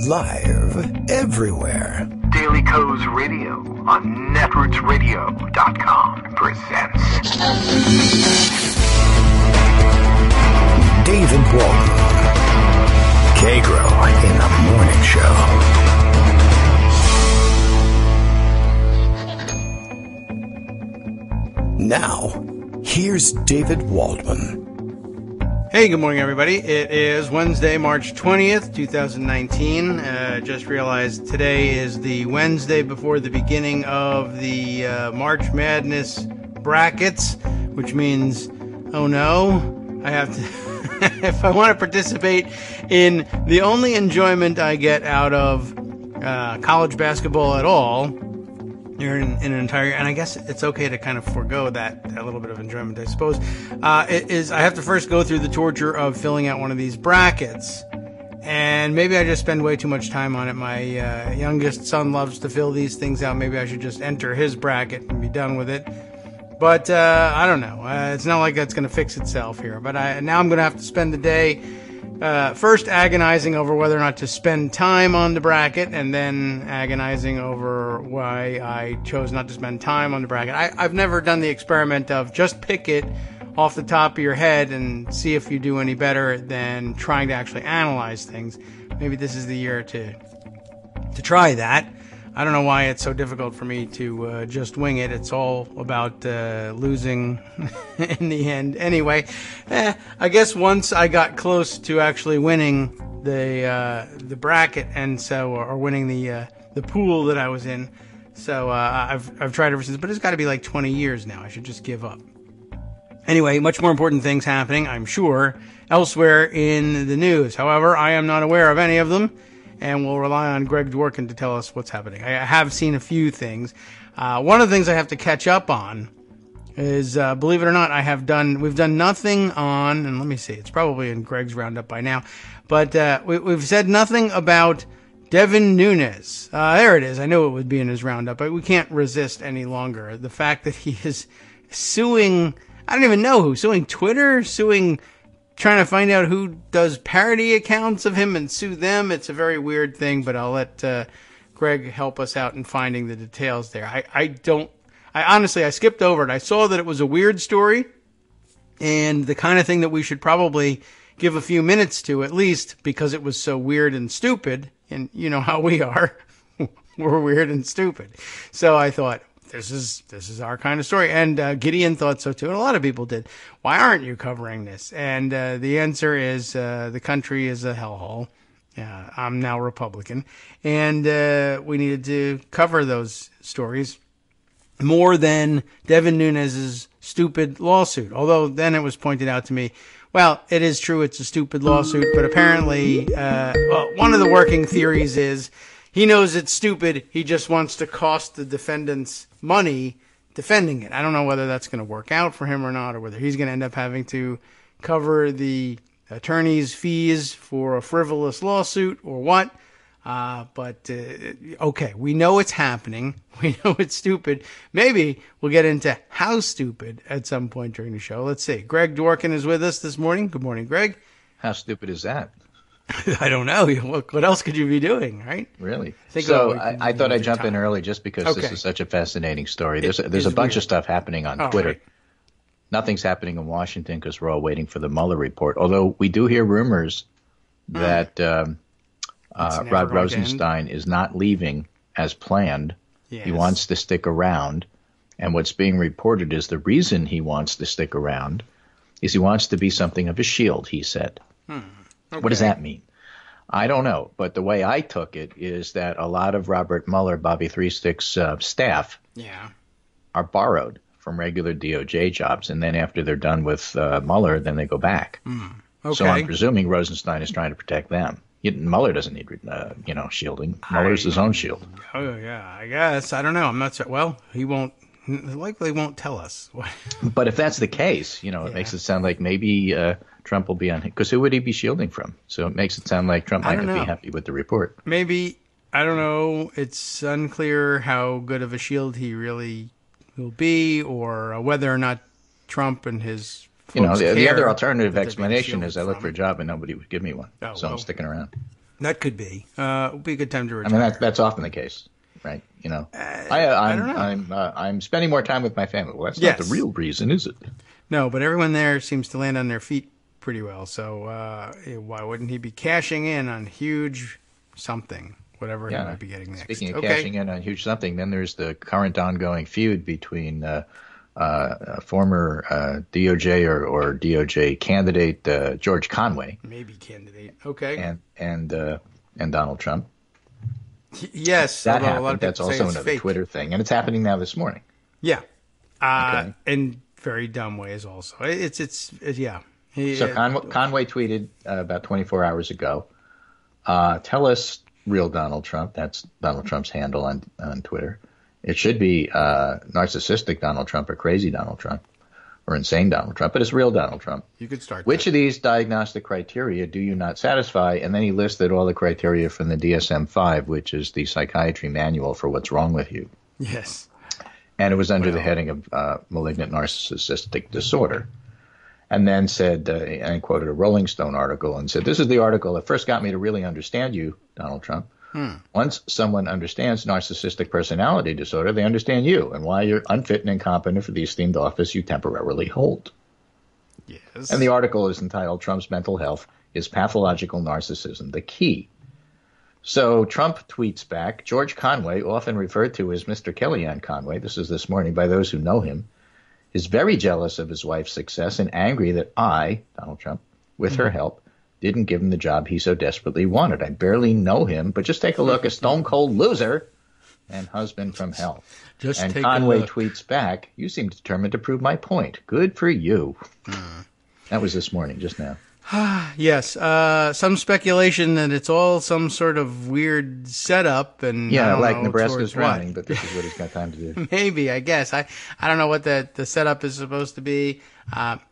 Live everywhere. Daily Co's Radio on netrootsradio.com presents David Waldman. Kagro in the Morning Show. Now, here's David Waldman. Hey, good morning, everybody. It is Wednesday, March 20th, 2019. Just realized today is the Wednesday before the beginning of the March Madness brackets, which means, oh no, I have to, if I want to participate in the only enjoyment I get out of college basketball at all, in an entire, and I guess it's okay to kind of forego that little bit of enjoyment, I suppose. It is, I have to first go through the torture of filling out one of these brackets, and maybe I just spend way too much time on it. My youngest son loves to fill these things out. Maybe I should just enter his bracket and be done with it. But I don't know. It's not like that's going to fix itself here. But now I'm going to have to spend the day first agonizing over whether or not to spend time on the bracket, and then agonizing over why I chose not to spend time on the bracket. I've never done the experiment of just pick it off the top of your head and see if you do any better than trying to actually analyze things. Maybe this is the year to try that. I don't know why it's so difficult for me to just wing it. It's all about losing in the end. Anyway, I guess once I got close to actually winning the bracket, and so or winning the pool that I was in. So I've tried ever since, but it's got to be like 20 years now. I should just give up. Anyway, much more important things happening, I'm sure, elsewhere in the news. However, I am not aware of any of them, and we'll rely on Greg Dworkin to tell us what's happening. I have seen a few things. One of the things I have to catch up on is, believe it or not, we've done nothing on, and let me see, it's probably in Greg's roundup by now, but we've said nothing about Devin Nunes. There it is. I knew it would be in his roundup, but we can't resist any longer. The fact that he is suing, I don't even know who, suing Twitter, trying to find out who does parody accounts of him and sue them. It's a very weird thing, but I'll let Greg help us out in finding the details there. I honestly, I skipped over it. I saw that it was a weird story and the kind of thing that we should probably give a few minutes to, at least, because it was so weird and stupid. And you know how we are. We're weird and stupid. So I thought, this is our kind of story. And Gideon thought so too, and a lot of people did. Why aren't you covering this? And the answer is the country is a hellhole. I'm now Republican. And we needed to cover those stories more than Devin Nunes' stupid lawsuit. Although then it was pointed out to me, well, it is true it's a stupid lawsuit, but apparently one of the working theories is he knows it's stupid. He just wants to cost the defendants money defending it. I don't know whether that's going to work out for him or not, or whether he's going to end up having to cover the attorney's fees for a frivolous lawsuit or what. But okay, we know it's happening. We know it's stupid. Maybe we'll get into how stupid at some point during the show. Let's see. Greg Dworkin is with us this morning. Good morning, Greg. How stupid is that? I don't know. What else could you be doing, right? Really? So I thought I'd jump in early just because this is such a fascinating story. There's a bunch of stuff happening on Twitter. Right. Nothing's happening in Washington because we're all waiting for the Mueller report. Although we do hear rumors that Rod Rosenstein is not leaving as planned. Yes. He wants to stick around. And what's being reported is the reason he wants to stick around is he wants to be something of a shield, he said. Okay. What does that mean? I don't know. But the way I took it is that a lot of Robert Mueller, Bobby Three Sticks staff are borrowed from regular DOJ jobs. And then after they're done with Mueller, then they go back. Okay. So I'm presuming Rosenstein is trying to protect them. Mueller doesn't need, shielding. Mueller's his own shield. Oh, yeah, I guess. I don't know. I'm not sure. Well, he likely won't tell us. But if that's the case, it makes it sound like maybe Trump will be on him. Because who would he be shielding from? So it makes it sound like Trump might not be happy with the report. Maybe. I don't know. It's unclear how good of a shield he really will be, or whether or not Trump and his the other alternative explanation is I look for a job and nobody would give me one. So I'm sticking around. That could be. Would be a good time to retire. I mean, that's often the case, right? You know, I don't know. I'm spending more time with my family. Well, that's not the real reason, is it? No, but everyone there seems to land on their feet pretty well. So why wouldn't he be cashing in on huge something, whatever he might be getting next? Speaking of cashing in on huge something, then there's the current ongoing feud between former DOJ or DOJ candidate George Conway, maybe candidate, okay, and Donald Trump. Yes, that happened. That's also another fake Twitter thing, and it's happening now this morning. Yeah, in very dumb ways. Also, it's yeah. So Conway tweeted about 24 hours ago. Tell us real Donald Trump. That's Donald Trump's handle on Twitter. It should be narcissistic Donald Trump or crazy Donald Trump or insane Donald Trump, but it's real Donald Trump. You could start. Which of these diagnostic criteria do you not satisfy? And then he listed all the criteria from the DSM-5, which is the psychiatry manual for what's wrong with you. Yes. And it was under the heading of malignant narcissistic disorder. And then said, and quoted a Rolling Stone article and said, this is the article that first got me to really understand you, Donald Trump. Once someone understands narcissistic personality disorder, they understand you and why you're unfit and incompetent for the esteemed office you temporarily hold. Yes. And the article is entitled Trump's Mental Health is Pathological Narcissism the Key. So Trump tweets back, George Conway, often referred to as Mr. Kellyanne Conway, this morning by those who know him, is very jealous of his wife's success and angry that I, Donald Trump, with her help, didn't give him the job he so desperately wanted. I barely know him, but just take a look, a stone-cold loser and husband from hell. And Conway tweets back, you seem determined to prove my point. Good for you. That was this morning, just now. Yes. Some speculation that it's all some sort of weird setup. And like Nebraska's running, but this is what he's got time to do. Maybe, I guess. I don't know what the setup is supposed to be.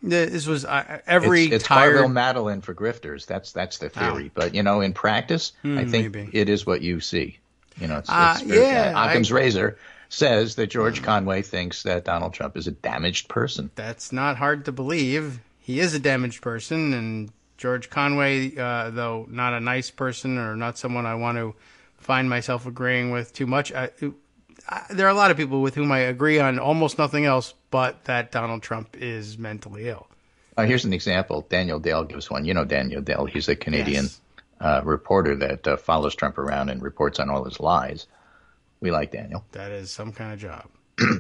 This was every it's Carville Madeline for grifters. That's the theory. But in practice, I think it is what you see. It's Occam's razor says that George Conway thinks that Donald Trump is a damaged person. That's not hard to believe. He is a damaged person, and George Conway, though not a nice person or not someone I want to find myself agreeing with too much. There are a lot of people with whom I agree on almost nothing else but that Donald Trump is mentally ill. Here's an example. Daniel Dale gives one. You know Daniel Dale. He's a Canadian reporter that follows Trump around and reports on all his lies. We like Daniel. That is some kind of job.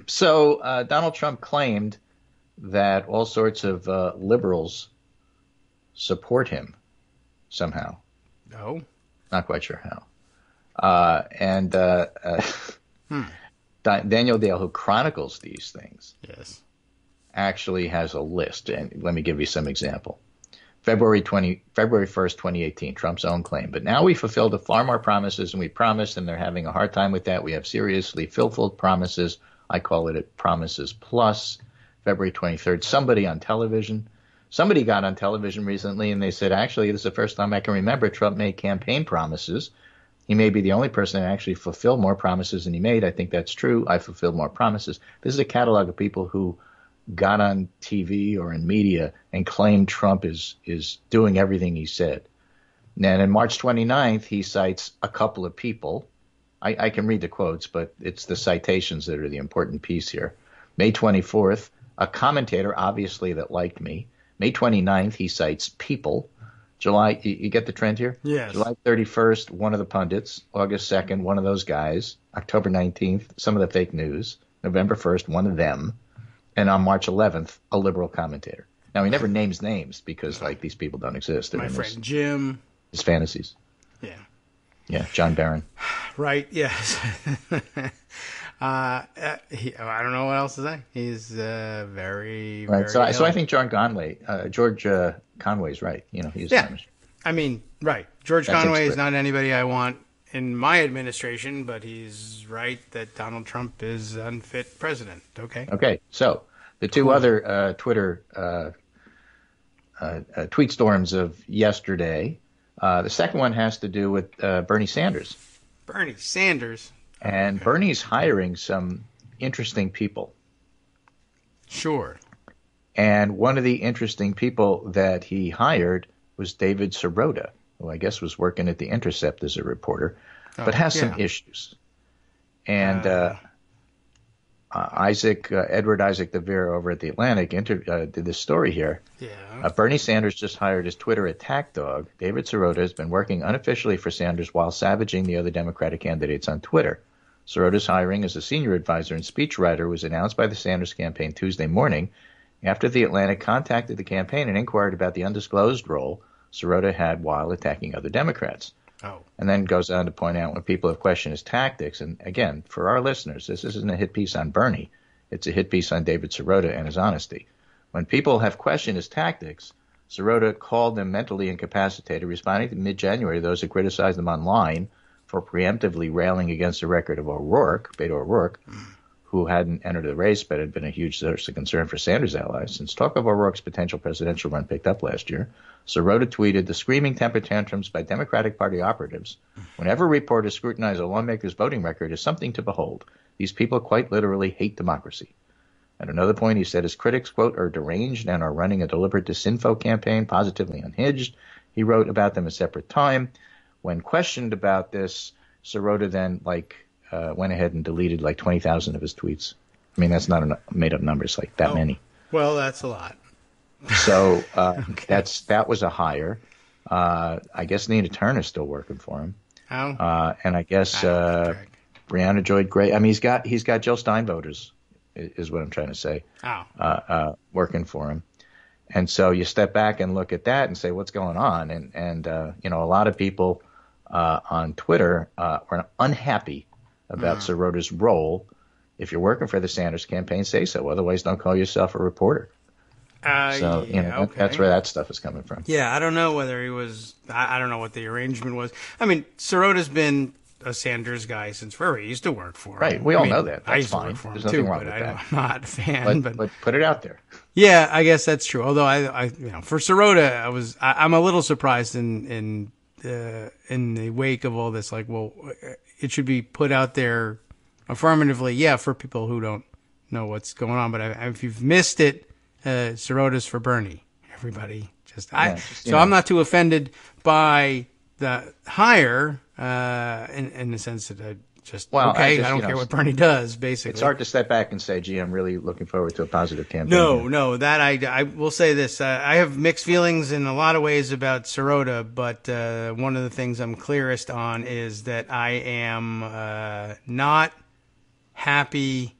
So Donald Trump claimed that all sorts of liberals support him somehow. No. Not quite sure how. Daniel Dale, who chronicles these things, actually has a list. And let me give you some example. February 1st, 2018, Trump's own claim. But now we fulfilled far more promises than we promised, and they're having a hard time with that. We have seriously fulfilled promises. I call it Promises Plus. February 23rd, somebody got on television recently, and they said, actually, this is the first time I can remember Trump made campaign promises. He may be the only person that actually fulfilled more promises than he made. I think that's true. I fulfilled more promises. This is a catalog of people who got on TV or in media and claimed Trump is doing everything he said. And on March 29th, he cites a couple of people. I can read the quotes, but it's the citations that are the important piece here. May 24th, a commentator, obviously, that liked me. May 29th, he cites people. July, you get the trend here? Yes. July 31st, one of the pundits. August 2nd, one of those guys. October 19th, some of the fake news. November 1st, one of them. And on March 11th, a liberal commentator. Now, he never names names because, these people don't exist. They're my friend Jim. His fantasies. Yeah. Yeah, John Barron. Right, yes. I don't know what else to say. He's very, right. very So I think George Conway's right. He's damaged. I mean, right. George Conway is not anybody I want in my administration, but he's right that Donald Trump is unfit president. Okay. Okay. So the two other Twitter tweet storms of yesterday. The second one has to do with Bernie Sanders. Bernie Sanders. And Bernie's hiring some interesting people. Sure. And one of the interesting people that he hired was David Sirota, who I guess was working at The Intercept as a reporter, but has some issues. And Edward Isaac DeVere over at The Atlantic did this story here. Yeah. Bernie Sanders just hired his Twitter attack dog. David Sirota has been working unofficially for Sanders while savaging the other Democratic candidates on Twitter. Sirota's hiring as a senior advisor and speechwriter was announced by the Sanders campaign Tuesday morning after The Atlantic contacted the campaign and inquired about the undisclosed role Sirota had while attacking other Democrats. Oh. And then goes on to point out when people have questioned his tactics, and again, for our listeners, this isn't a hit piece on Bernie. It's a hit piece on David Sirota and his honesty. When people have questioned his tactics, Sirota called them mentally incapacitated, responding to mid-January those who criticized them online for preemptively railing against the record of Beto O'Rourke, who hadn't entered the race but had been a huge source of concern for Sanders' allies. Since talk of O'Rourke's potential presidential run picked up last year, Sirota tweeted, "The screaming temper tantrums by Democratic Party operatives, whenever reporters scrutinize a lawmaker's voting record, is something to behold. These people quite literally hate democracy." At another point, he said his critics, quote, "are deranged and are running a deliberate disinfo campaign, positively unhinged." He wrote about them a separate time. When questioned about this, Sirota then went ahead and deleted 20,000 of his tweets. I mean, that's not made-up numbers, that many. Well, that's a lot. So okay. That was a hire. I guess Nina Turner's still working for him. Oh. And I guess Brianna Joy Gray. I mean, he's got Jill Stein voters, is what I'm trying to say. Oh. Working for him. And so you step back and look at that and say, what's going on? And a lot of people on Twitter are unhappy about Sirota's role. If you're working for the Sanders campaign, say so. Otherwise, don't call yourself a reporter. Okay. That's where that stuff is coming from. Yeah, I don't know whether he was. I don't know what the arrangement was. I mean, Sirota's been a Sanders guy since forever. He used to work for him. Right. We all know that. That's I used fine. to work for him There's nothing too, wrong but with that. I'm not a fan. But put it out there. Yeah, I guess that's true. Although for Sirota, I'm a little surprised in the wake of all this. It should be put out there affirmatively. Yeah, for people who don't know what's going on. But if you've missed it. Sirota's for Bernie. Everybody I'm not too offended by the hire in the sense that I don't care what Bernie does. Basically, it's hard to step back and say, "Gee, I'm really looking forward to a positive campaign." No, that I will say this: I have mixed feelings in a lot of ways about Sirota, but one of the things I'm clearest on is that I am not happy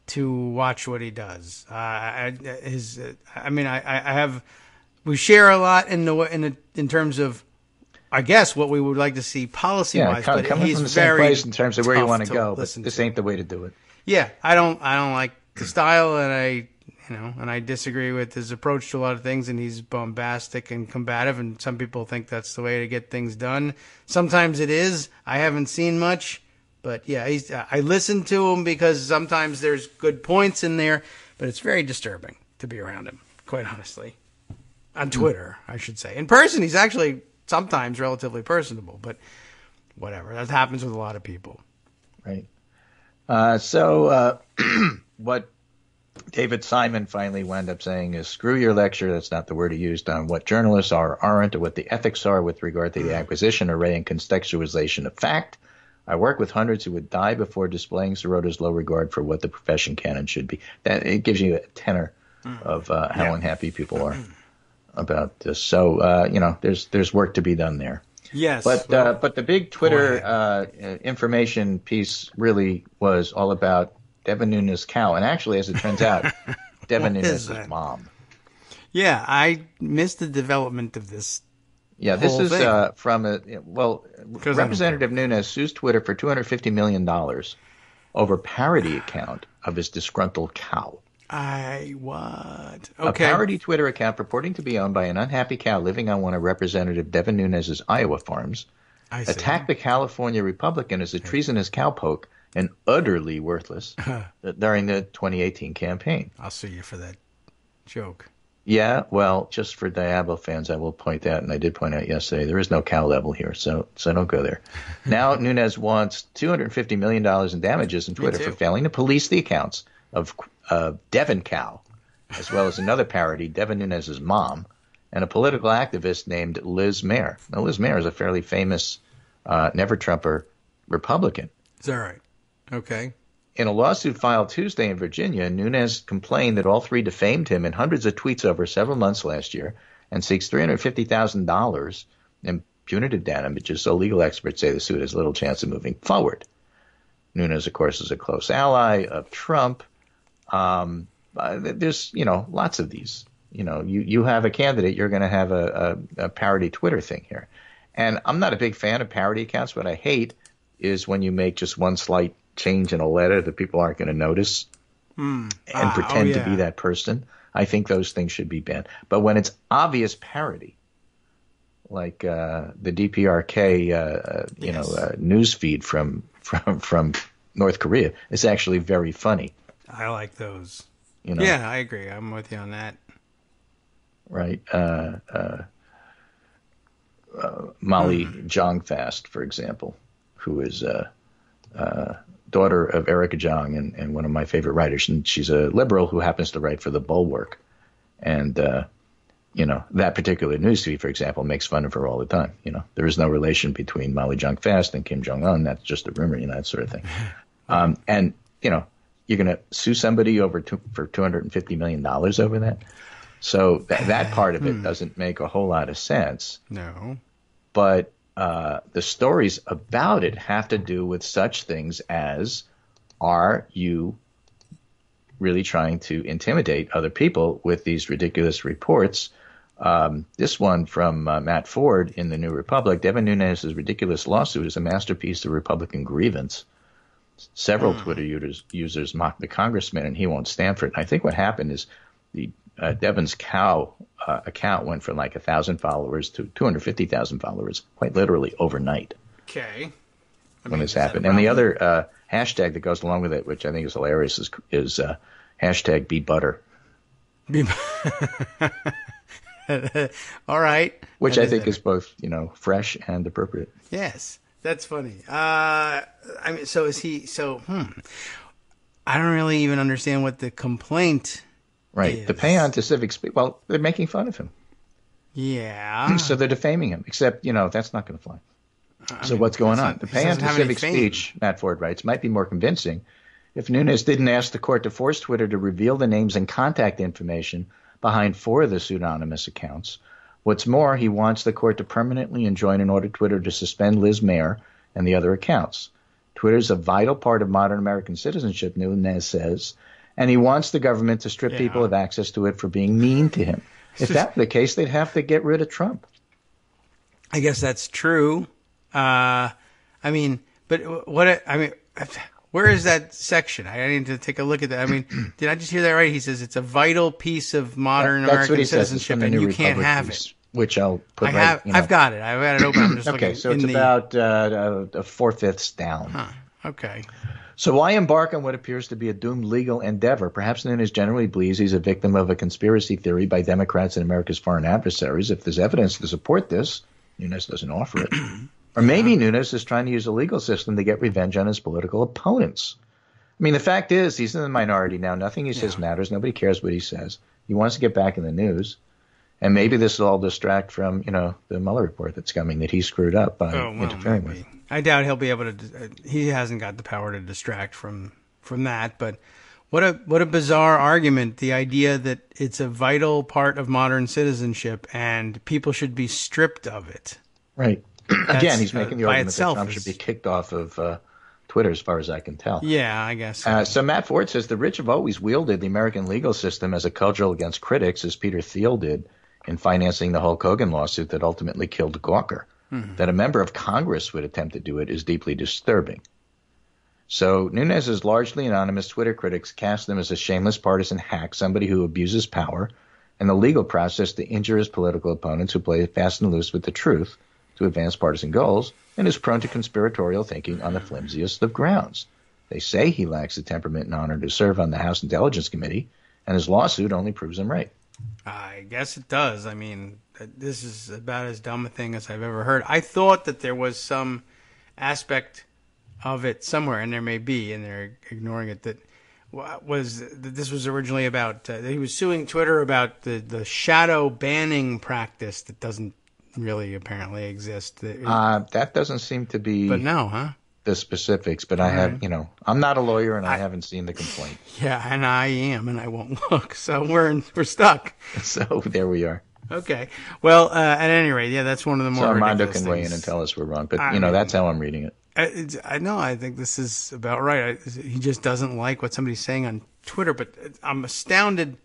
to watch what he does. We share a lot in terms of, I guess, what we would like to see policy-wise. Coming from the same place in terms of where you want to go. But this ain't the way to do it. Yeah, I don't like the style, and I disagree with his approach to a lot of things, and he's bombastic and combative, and some people think that's the way to get things done. Sometimes it is. I haven't seen much. But yeah, I listen to him because sometimes there's good points in there, but it's very disturbing to be around him, quite honestly. On Twitter, I should say. In person, he's actually sometimes relatively personable, but whatever. That happens with a lot of people. Right. So what David Simon finally wound up saying is, screw your lecture, that's not the word he used, on what journalists are or aren't, or what the ethics are with regard to the acquisition, array, and contextualization of fact. I work with hundreds who would die before displaying Sirota's low regard for what the profession can and should be. That it gives you a tenor of how unhappy people are about this. So there's work to be done there. Yes, but the big Twitter information piece really was all about Devin Nunes' cow, and actually, as it turns out, Devin Nunes' mom. Yeah, I missed the development of this. Yeah, this is from Representative Nunes sues Twitter for $250 million over parody account of his disgruntled cow. What? Okay. A parody Twitter account purporting to be owned by an unhappy cow living on one of Representative Devin Nunes' Iowa farms attacked the California Republican as a treasonous cowpoke and utterly worthless during the 2018 campaign. I'll sue you for that joke. Yeah, well, just for Diablo fans, I will point out, and I did point out yesterday, there is no cow level here, so don't go there. Now Nunes wants $250 million in damages in Twitter for failing to police the accounts of Devin Cow, as well as another parody, Devin Nunes' mom, and a political activist named Liz Mayer. Now, Liz Mayer is a fairly famous never-Trumper Republican. Is that right? Okay. In a lawsuit filed Tuesday in Virginia, Nunes complained that all three defamed him in hundreds of tweets over several months last year and seeks $350,000 in punitive damages, so legal experts say the suit has little chance of moving forward. Nunes, of course, is a close ally of Trump. There's, lots of these. You have a candidate, you're going to have a parody Twitter thing here. And I'm not a big fan of parody accounts. What I hate is when you make just one slight change in a letter that people aren't going to notice and pretend to be that person. I think those things should be banned. But when it's obvious parody, like the DPRK, news feed from North Korea, it's actually very funny. I like those. Yeah, I agree. I'm with you on that. Right. Molly Jong-Fast, for example, who is daughter of Erica Jong and one of my favorite writers. And she's a liberal who happens to write for the Bulwark. And, that particular newsfeed, for example, makes fun of her all the time. There is no relation between Molly Jong-Fast and Kim Jong-un. That's just a rumor, that sort of thing. And, you're going to sue somebody for $250 million over that. So that part of it doesn't make a whole lot of sense. No. But the stories about it have to do with such things as, are you really trying to intimidate other people with these ridiculous reports? This one from Matt Ford in the New Republic, Devin Nunes' ridiculous lawsuit is a masterpiece of Republican grievance. Several Twitter users mocked the congressman, and he won't stand for it. And I think what happened is Devin's cow account went from like 1,000 followers to 250,000 followers, quite literally overnight. Okay. When this happened. And the other hashtag that goes along with it, which I think is hilarious, is hashtag #BeButter. All right. Which I think is both, fresh and appropriate. Yes. That's funny. So is he? I don't really even understand what the complaint. Right. is. The paean to civic speech. Well, they're making fun of him. Yeah. So they're defaming him. Except, that's not going to fly. So what's going on? The paean to civic speech, Matt Ford writes, might be more convincing if Nunes didn't ask the court to force Twitter to reveal the names and contact information behind 4 of the pseudonymous accounts. What's more, he wants the court to permanently enjoin and order Twitter to suspend Liz Mayer and the other accounts. Twitter's a vital part of modern American citizenship, Nunes says, and he wants the government to strip people of access to it for being mean to him. If that were the case, they'd have to get rid of Trump. I guess that's true. Where is that section? I need to take a look at that. Did I just hear that right? He says it's a vital piece of modern American citizenship, and you can't have it. Which I'll put I've got it. I've got it open. I'm just looking. Okay, so it's about 4/5 down. Huh. Okay. So why embark on what appears to be a doomed legal endeavor? Perhaps Nunes generally believes he's a victim of a conspiracy theory by Democrats and America's foreign adversaries. If there's evidence to support this, Nunes doesn't offer it. Or maybe Nunes is trying to use the legal system to get revenge on his political opponents. The fact is, he's in the minority now. Nothing he says matters. Nobody cares what he says. He wants to get back in the news. And maybe this will all distract from, the Mueller report that's coming that he screwed up by interfering with. I doubt he'll be able to. He hasn't got the power to distract from that. But what a bizarre argument! The idea that it's a vital part of modern citizenship and people should be stripped of it. Right. Again, he's making the argument that Trump should be kicked off of Twitter, as far as I can tell. Yeah, I guess. So Matt Ford says the rich have always wielded the American legal system as a cudgel against critics, as Peter Thiel did in financing the Hulk Hogan lawsuit that ultimately killed Gawker. Mm-hmm. That a member of Congress would attempt to do it is deeply disturbing. So Nunes' largely anonymous Twitter critics cast him as a shameless partisan hack, somebody who abuses power and the legal process to injure his political opponents who play fast and loose with the truth to advance partisan goals, and is prone to conspiratorial thinking on the flimsiest of grounds. They say he lacks the temperament and honor to serve on the House Intelligence Committee, and his lawsuit only proves him right. I guess it does. This is about as dumb a thing as I've ever heard. I thought that there was some aspect of it somewhere, and there may be, and they're ignoring it, that this was originally about he was suing Twitter about the shadow banning practice that doesn't really apparently exist. That doesn't seem to be. But no, huh? The specifics, but I have, I'm not a lawyer and I haven't seen the complaint. Yeah, and I am, and I won't look. So we're stuck. So there we are. Okay. Well, at any rate, yeah, that's one of the more Armando ridiculous can weigh in and tell us we're wrong, but that's how I'm reading it. I know. I think this is about right. He just doesn't like what somebody's saying on Twitter, but I'm astounded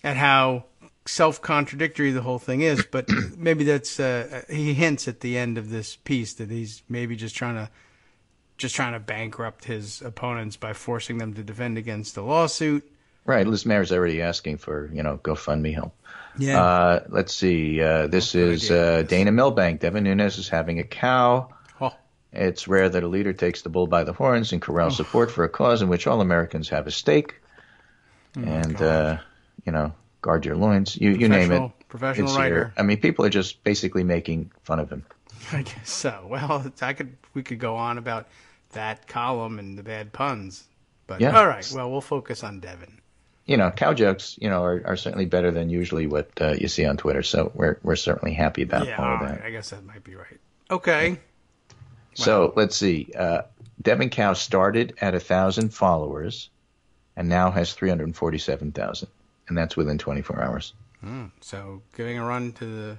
at how self-contradictory the whole thing is. But maybe that's he hints at the end of this piece that he's maybe just trying to bankrupt his opponents by forcing them to defend against the lawsuit. Right. Liz Mayr's already asking for, GoFundMe help. Yeah. Let's see. This is Dana Milbank. Devin Nunes is having a cow. Oh. It's rare that a leader takes the bull by the horns and corrals support for a cause in which all Americans have a stake. Guard your loins. You name it. Professional writer. Here. I mean, people are just basically making fun of him. I guess so. Well, we could go on about that column and the bad puns. But all right. Well, we'll focus on Devin. Cow jokes, are certainly better than usually what you see on Twitter. So we're certainly happy about all of that. I guess that might be right. Okay. So let's see. Devin Cow started at 1,000 followers and now has 347,000. And that's within 24 hours. So giving a run to the,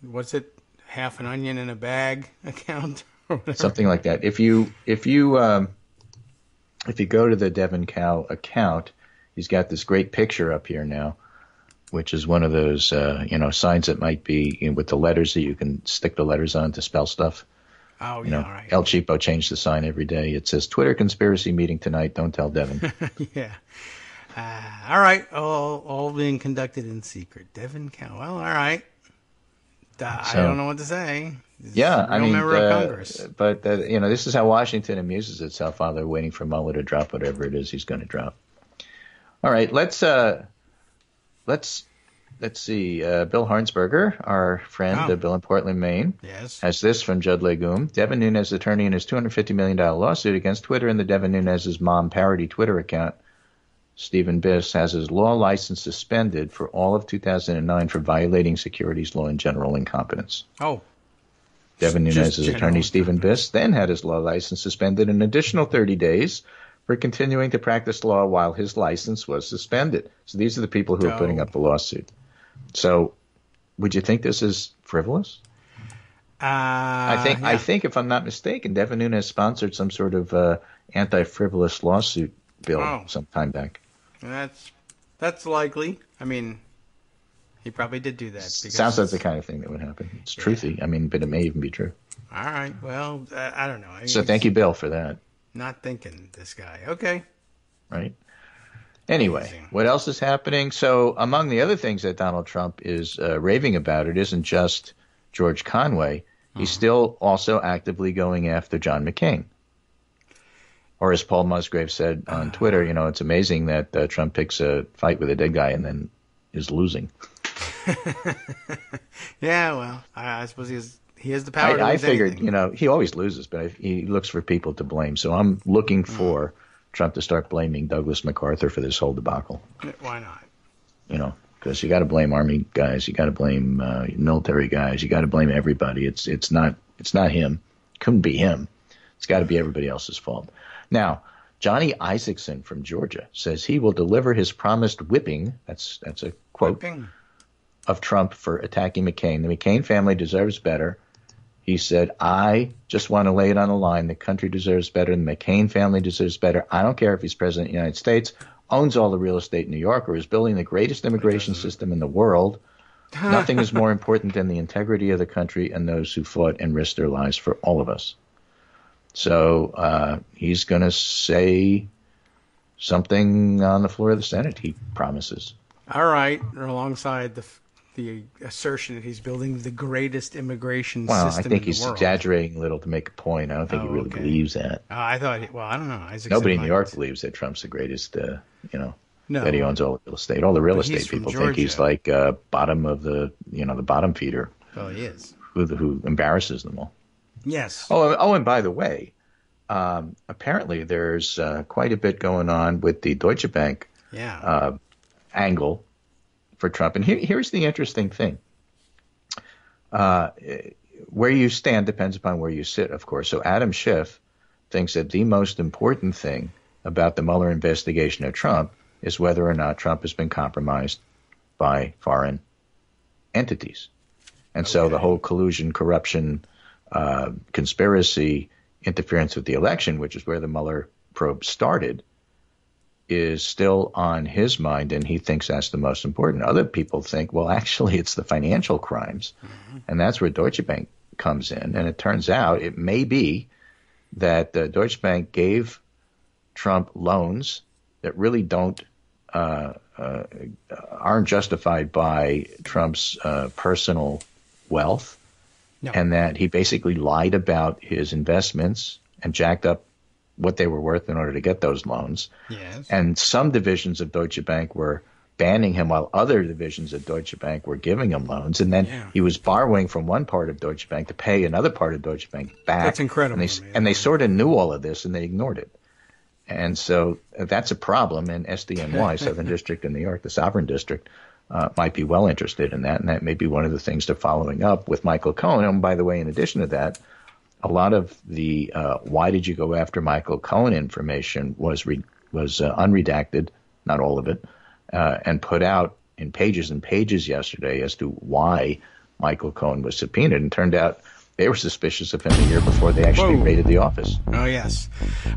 what's it, half an onion in a bag account? Or whatever. Something like that. If you go to the Devin Cow account, he's got this great picture up here now, which is one of those, signs that might be with the letters that you can stick the letters on to spell stuff. Oh, yeah, all right. El Cheapo changed the sign every day. It says, Twitter conspiracy meeting tonight. Don't tell Devin. Yeah. All right. All being conducted in secret. Devin Cow. Well, all right. I don't know what to say. Member of Congress. But this is how Washington amuses itself while they're waiting for Mueller to drop whatever it is he's going to drop. All right, let's see. Bill Harnsberger, our friend, Bill in Portland, Maine, has this from Judd Legume. Devin Nunes' attorney in his $250 million lawsuit against Twitter and the Devin Nunes' mom parody Twitter account, Stephen Biss, has his law license suspended for all of 2009 for violating securities law and general incompetence. Oh. Devin Nunes' attorney, Stephen Biss, then had his law license suspended an additional 30 days for continuing to practice law while his license was suspended. So these are the people who are putting up the lawsuit. So would you think this is frivolous? I think if I'm not mistaken, Devin Nunes sponsored some sort of anti-frivolous lawsuit bill some time back. That's likely. I mean, he probably did do that. Sounds like the kind of thing that would happen. It's truthy. I mean, but it may even be true. All right. Well, I don't know. So thank you, Bill, for that. Not thinking, this guy. Okay. Right. Anyway, what else is happening? So among the other things that Donald Trump is raving about, it isn't just George Conway. He's still also actively going after John McCain. Or as Paul Musgrave said on Twitter, it's amazing that Trump picks a fight with a dead guy and then is losing. Yeah, well, I suppose he has the power. I figured, he always loses, but he looks for people to blame. So I'm looking for Trump to start blaming Douglas MacArthur for this whole debacle. Why not? Because you got to blame Army guys, you got to blame military guys, you got to blame everybody. It's not him. Couldn't be him. It's got to be everybody else's fault. Now, Johnny Isaacson from Georgia says he will deliver his promised whipping. That's a quote of Trump for attacking McCain. The McCain family deserves better. He said, I just want to lay it on the line. The country deserves better. The McCain family deserves better. I don't care if he's president of the United States, owns all the real estate in New York, or is building the greatest immigration system in the world. Nothing is more important than the integrity of the country and those who fought and risked their lives for all of us. So he's going to say something on the floor of the Senate, he promises. All right, alongside the assertion that he's building the greatest immigration system in the world. Well, I think he's exaggerating a little to make a point. I don't think he really believes that. I thought, I don't know. Nobody in New York believes that Trump's the greatest, that he owns all the real estate. All the real estate people think he's like bottom of the bottom feeder. Well, he is. Who embarrasses them all. Yes. Oh, and by the way, apparently there's quite a bit going on with the Deutsche Bank angle for Trump. And here's the interesting thing. Where you stand depends upon where you sit, of course. So Adam Schiff thinks that the most important thing about the Mueller investigation of Trump is whether or not Trump has been compromised by foreign entities. And so the whole collusion, corruption, conspiracy, interference with the election, which is where the Mueller probe started, is still on his mind, and he thinks that's the most important. Other people think, well, actually, it's the financial crimes, and that's where Deutsche Bank comes in. And it turns out it may be that Deutsche Bank gave Trump loans that really aren't justified by Trump's personal wealth, and that he basically lied about his investments and jacked up what they were worth in order to get those loans. Yes. And some divisions of Deutsche Bank were banning him while other divisions of Deutsche Bank were giving him loans. And then he was borrowing from one part of Deutsche Bank to pay another part of Deutsche Bank back. That's incredible. And they sort of knew all of this, and they ignored it. And so that's a problem. And SDNY, Southern District of New York, the Sovereign District, might be well interested in that. And that may be one of the things they're following up with Michael Cohen. And by the way, in addition to that, a lot of the why did you go after Michael Cohen information was unredacted, not all of it, and put out in pages and pages yesterday as to why Michael Cohen was subpoenaed. And turned out they were suspicious of him a year before they actually raided the office. Oh, yes.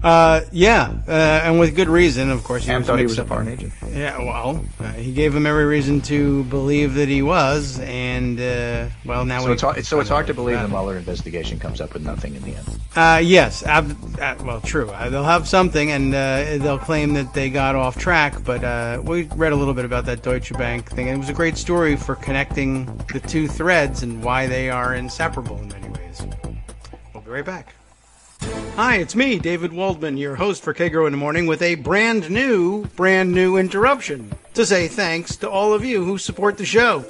And with good reason, of course. And thought he was a foreign agent. Yeah, well, he gave him every reason to believe that he was, and, now... So it's hard to believe the Mueller investigation comes up with nothing in the end. Yes. Well, true. They'll have something, and they'll claim that they got off track, but we read a little bit about that Deutsche Bank thing, and it was a great story for connecting the two threads and why they are inseparable in many ways. We'll be right back. Hi, it's me, David Waldman, your host for Kagro in the Morning, with a brand new interruption to say thanks to all of you who support the show.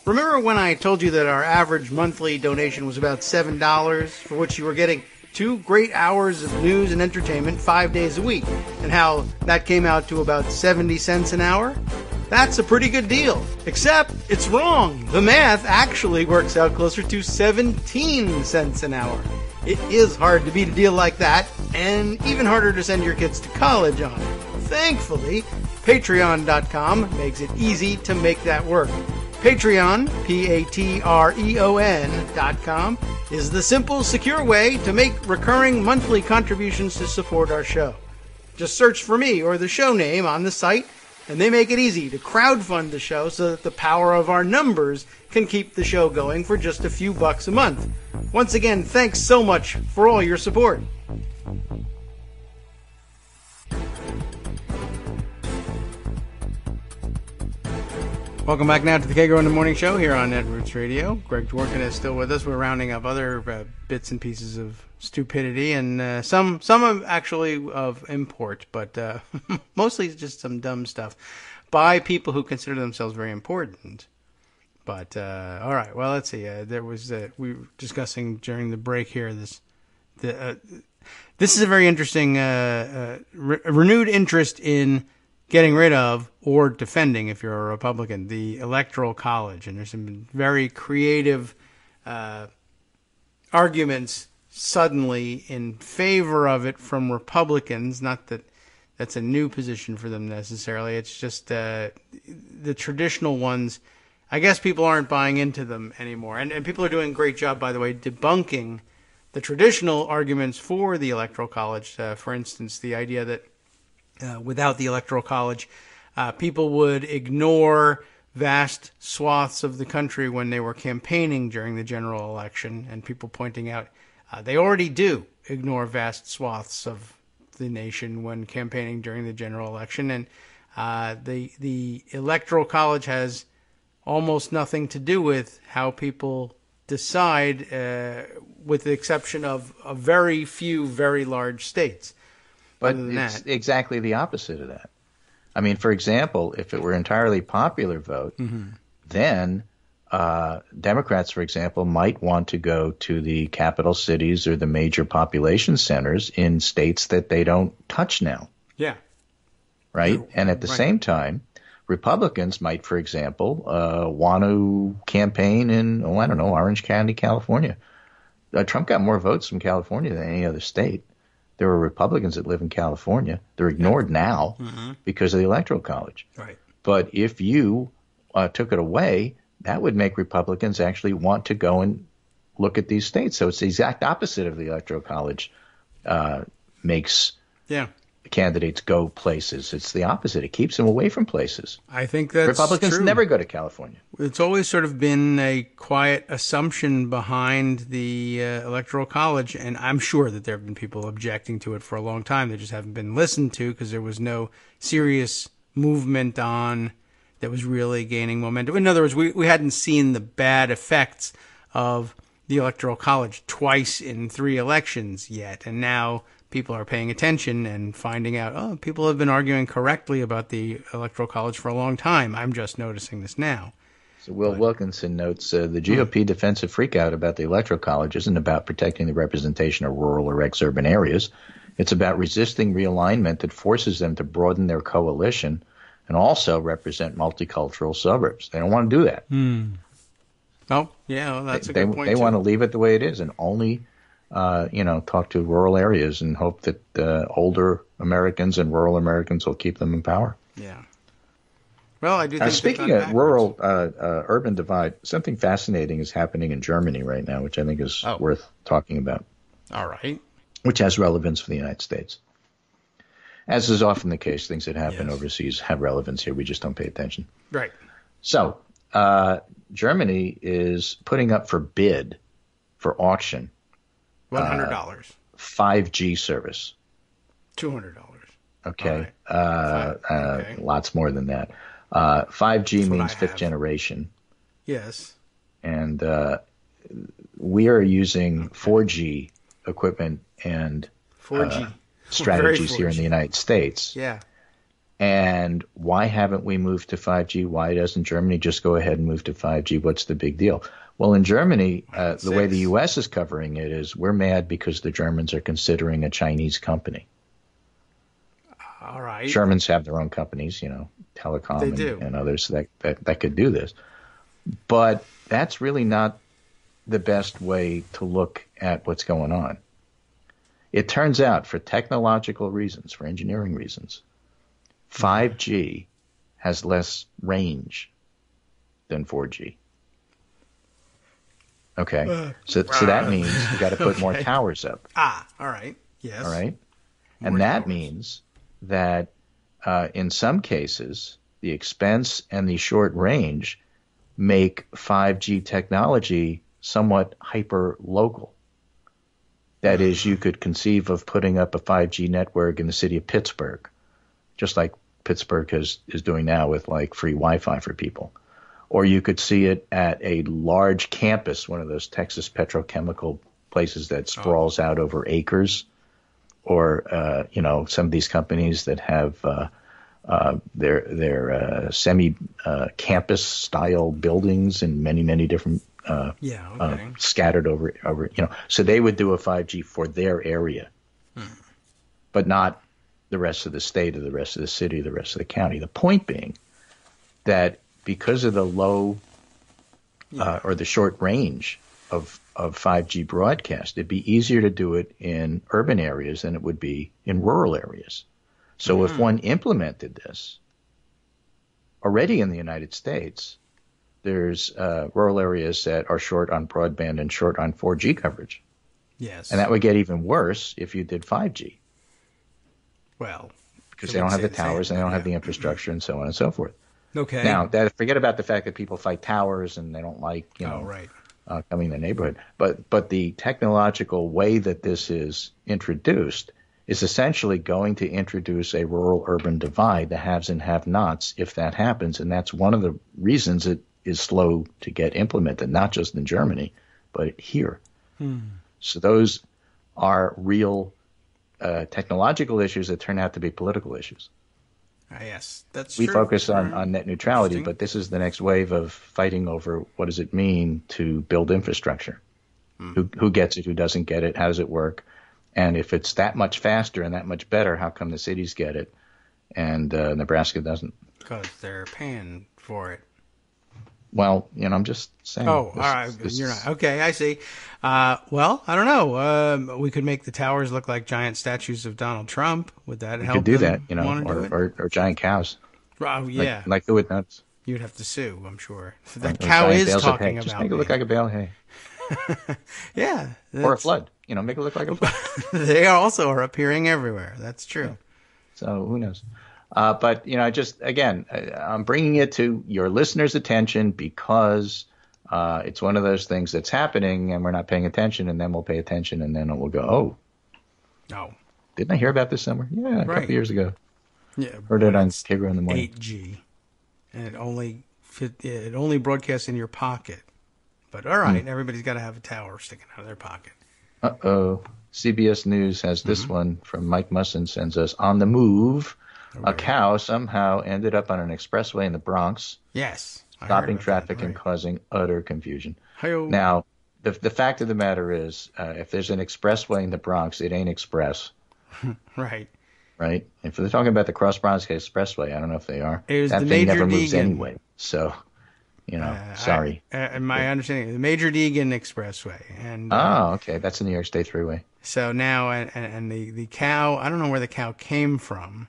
Remember when I told you that our average monthly donation was about $7, for which you were getting 2 great hours of news and entertainment 5 days a week, and how that came out to about 70 cents an hour? That's a pretty good deal, except it's wrong. The math actually works out closer to 17 cents an hour. It is hard to beat a deal like that, and even harder to send your kids to college on. Thankfully, Patreon.com makes it easy to make that work. Patreon, Patreon.com, is the simple, secure way to make recurring monthly contributions to support our show. Just search for me or the show name on the site, and they make it easy to crowdfund the show so that the power of our numbers can keep the show going for just a few bucks a month. Once again, thanks so much for all your support. Welcome back now to the Kagro in the Morning Show here on Netroots Radio. Greg Dworkin is still with us. We're rounding up other bits and pieces of stupidity, and some actually of import, but mostly just some dumb stuff by people who consider themselves very important. But all right, well, let's see. There was we were discussing during the break here. This is a very interesting renewed interest in getting rid of or defending, if you're a Republican, the Electoral College. And there's some very creative arguments suddenly in favor of it from Republicans. Not that that's a new position for them necessarily. It's just the traditional ones. I guess people aren't buying into them anymore. And people are doing a great job, by the way, debunking the traditional arguments for the Electoral College. For instance, the idea that without the Electoral College, people would ignore vast swaths of the country when they were campaigning during the general election, and people pointing out they already do ignore vast swaths of the nation when campaigning during the general election, and the Electoral College has almost nothing to do with how people decide, with the exception of a very few very large states. But it's exactly the opposite of that. I mean, for example, if it were entirely popular vote, then Democrats, for example, might want to go to the capital cities or the major population centers in states that they don't touch now. Yeah. Right? And at the same time, Republicans might, for example, want to campaign in, Orange County, California. Trump got more votes from California than any other state. There are Republicans that live in California. They're ignored now because of the Electoral College. Right. But if you took it away, that would make Republicans actually want to go and look at these states. So it's the exact opposite of the Electoral College makes candidates go places. It's the opposite. It keeps them away from places. I think that's Republicans true. never go to California. It's always sort of been a quiet assumption behind the Electoral College, and I'm sure that there have been people objecting to it for a long time. They just haven't been listened to because there was no serious movement on that was really gaining momentum. In other words, we hadn't seen the bad effects of the Electoral College twice in 3 elections yet, and now people are paying attention and finding out, people have been arguing correctly about the Electoral College for a long time. I'm just noticing this now. So Will Wilkinson notes, the GOP defensive freakout about the Electoral College isn't about protecting the representation of rural or ex-urban areas. It's about resisting realignment that forces them to broaden their coalition and also represent multicultural suburbs. They don't want to do that. Oh, yeah, that's a good point. They want to leave it the way it is and only talk to rural areas and hope that older Americans and rural Americans will keep them in power. Yeah. Well, I do think speaking of rural urban divide, something fascinating is happening in Germany right now, which I think is worth talking about. All right. Which has relevance for the United States. As is often the case, things that happen overseas have relevance here. We just don't pay attention. Right. So, Germany is putting up for bid, for auction, $100. 5G service. $200. Okay. Right. Lots more than that. 5G means fifth generation. Yes. And we are using 4G equipment and 4G strategies here in the United States. Yeah. And why haven't we moved to 5G? Why doesn't Germany just go ahead and move to 5G? What's the big deal? Well, in Germany, the way the U.S. is covering it is we're mad because the Germans are considering a Chinese company. All right. Germans have their own companies, Telecom and others that could do this. But that's really not the best way to look at what's going on. It turns out, for technological reasons, for engineering reasons, 5G has less range than 4G. Okay, so that means you got to put more towers up. All right. Yes. All right, and that means that in some cases, the expense and the short range make 5G technology somewhat hyper-local. That is, you could conceive of putting up a 5G network in the city of Pittsburgh, just like Pittsburgh is doing now with like free Wi-Fi for people. Or you could see it at a large campus, one of those Texas petrochemical places that sprawls out over acres. Or, some of these companies that have their semi-campus style buildings in many, many different scattered over. So they would do a 5G for their area, but not the rest of the state or the rest of the city or the rest of the county. The point being that because of the low or the short range of 5G broadcast, it'd be easier to do it in urban areas than it would be in rural areas. So if one implemented this already in the United States, there's rural areas that are short on broadband and short on 4G coverage. Yes. And that would get even worse if you did 5G. Well, because they don't have the towers and they don't have the infrastructure and so on and so forth. Okay. Now, forget about the fact that people fight towers and they don't like, coming in the neighborhood. But the technological way that this is introduced is essentially going to introduce a rural-urban divide, the haves and have-nots, if that happens. And that's one of the reasons it is slow to get implemented, not just in Germany, but here. So those are real technological issues that turn out to be political issues. Yes, that's we true. focus on net neutrality, but this is the next wave of fighting over what does it mean to build infrastructure. Who gets it? Who doesn't get it? How does it work? And if it's that much faster and that much better, how come the cities get it and Nebraska doesn't? Because they're paying for it. Well, I'm just saying. Oh, all right. You're not. Okay, I see. Well, I don't know. We could make the towers look like giant statues of Donald Trump. Would that help? You could do that, or giant cows. Oh, yeah. Like who would nuts? You'd have to sue, I'm sure. So that cow is talking about Just make it look like a bale of hay. Yeah. Or a flood. Make it look like a flood. They also are appearing everywhere. That's true. Yeah. So who knows? But, I'm bringing it to your listeners' attention because it's one of those things that's happening and we're not paying attention, and then we'll pay attention and then we'll go, oh, didn't I hear about this somewhere? Yeah, a couple years ago. Yeah, heard it on Kagro in the morning. 8G, and it only broadcasts in your pocket. But all right, everybody's got to have a tower sticking out of their pocket. Uh-oh. CBS News has this one from Mike Musson, sends us, on the move. A cow somehow ended up on an expressway in the Bronx. Yes. Stopping traffic and causing utter confusion. Hi-yo. Now, the fact of the matter is, if there's an expressway in the Bronx, it ain't express. Right. Right? If they're talking about the Cross Bronx Expressway, I don't know if they are. It was that the thing Major never moves Deegan. anyway. So, sorry. My understanding, the Major Deegan Expressway. And okay. That's the New York State Thruway. So now, and the cow, I don't know where the cow came from.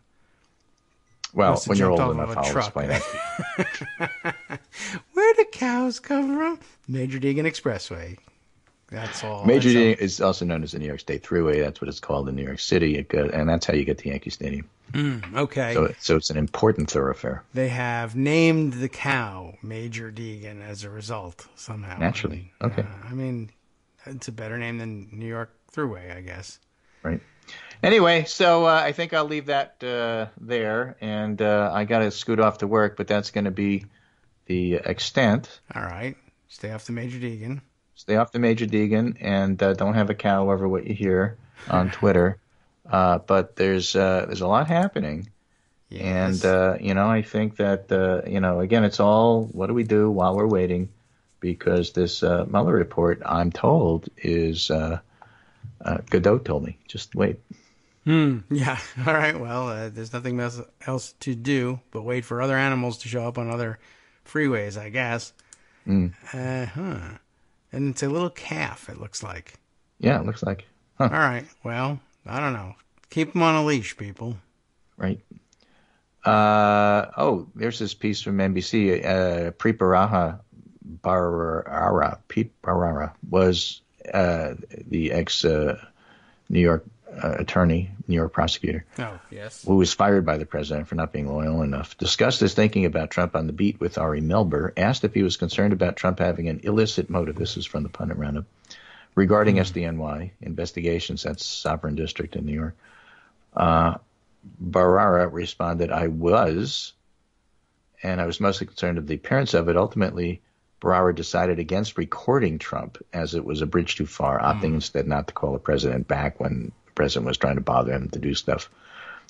Well, when you're old enough, I'll explain that to you. Where do cows come from? Major Deegan Expressway. That's all. Major Deegan is also known as the New York State Thruway. That's what it's called in New York City. And that's how you get to Yankee Stadium. Okay. So it's an important thoroughfare. They have named the cow Major Deegan as a result somehow. Naturally. Okay. It's a better name than New York Thruway, I guess. Right. Anyway, so I think I'll leave that there, and I got to scoot off to work, but that's going to be the extent. All right. Stay off the Major Deegan. Stay off the Major Deegan, and don't have a cow over what you hear on Twitter. But there's a lot happening. Yes. And, I think that, again, it's all what do we do while we're waiting? Because this Mueller report, I'm told, is Godot told me, just wait. Yeah. All right. Well, there's nothing else to do but wait for other animals to show up on other freeways, I guess. And it's a little calf, it looks like. Yeah, it looks like. All right. Well, I don't know. Keep them on a leash, people. Right. There's this piece from NBC. Preet Bharara was the ex-New York attorney, New York prosecutor. Oh, yes. Who was fired by the president for not being loyal enough. Discussed his thinking about Trump on the beat with Ari Melber. Asked if he was concerned about Trump having an illicit motive. This is from the Pundit Roundup. Regarding SDNY investigations, that's Sovereign District in New York. Bharara responded, I was mostly concerned of the appearance of it. Ultimately, Bharara decided against recording Trump as it was a bridge too far, opting instead not to call the president back when the president was trying to bother him to do stuff.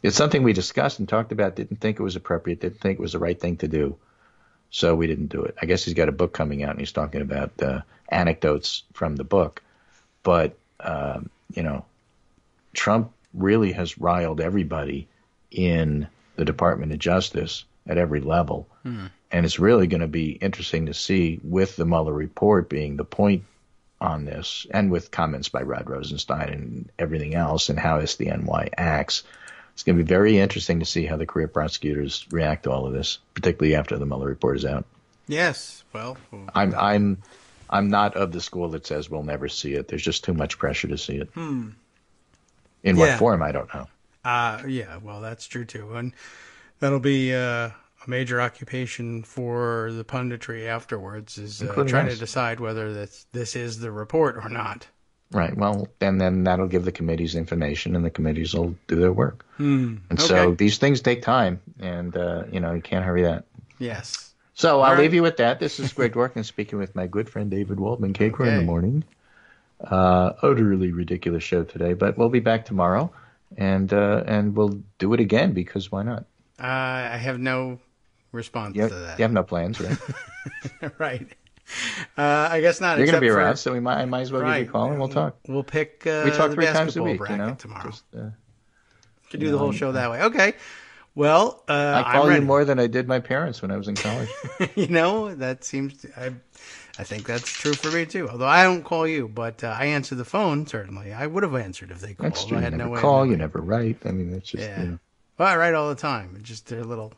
It's something we discussed and talked about, didn't think it was appropriate, didn't think it was the right thing to do. So we didn't do it. I guess he's got a book coming out and he's talking about anecdotes from the book. But, Trump really has riled everybody in the Department of Justice at every level. And it's really going to be interesting to see, with the Mueller report being the point on this, and with comments by Rod Rosenstein and everything else, and how SDNY acts, it's going to be very interesting to see how the career prosecutors react to all of this, particularly after the Mueller report is out. Yes, well, I'm not of the school that says we'll never see it. There's just too much pressure to see it. In what form, I don't know. Yeah, well, that's true too, and that'll be a major occupation for the punditry afterwards, is trying to decide whether this is the report or not. Right. Well, and then that'll give the committees information, and the committees will do their work. So these things take time, and you can't hurry that. Yes. So I'll leave you with that. This is Greg Dworkin speaking with my good friend David Waldman, Kagro in the morning. Utterly ridiculous show today, but we'll be back tomorrow, and we'll do it again, because why not? I have no response to that. You have no plans, right? Right. I guess not. You're going to be around, so I might as well give you a call and we'll talk. We'll pick we talk the 3 times a week, tomorrow. Could do the whole show that way. Okay. Well, I call you more than I did my parents when I was in college. That seems I think that's true for me too. Although I don't call you, but I answer the phone. Certainly, I would have answered if they called. That's true. I had you no never way call. You never write. I mean, that's just Well, I write all the time. It's just their little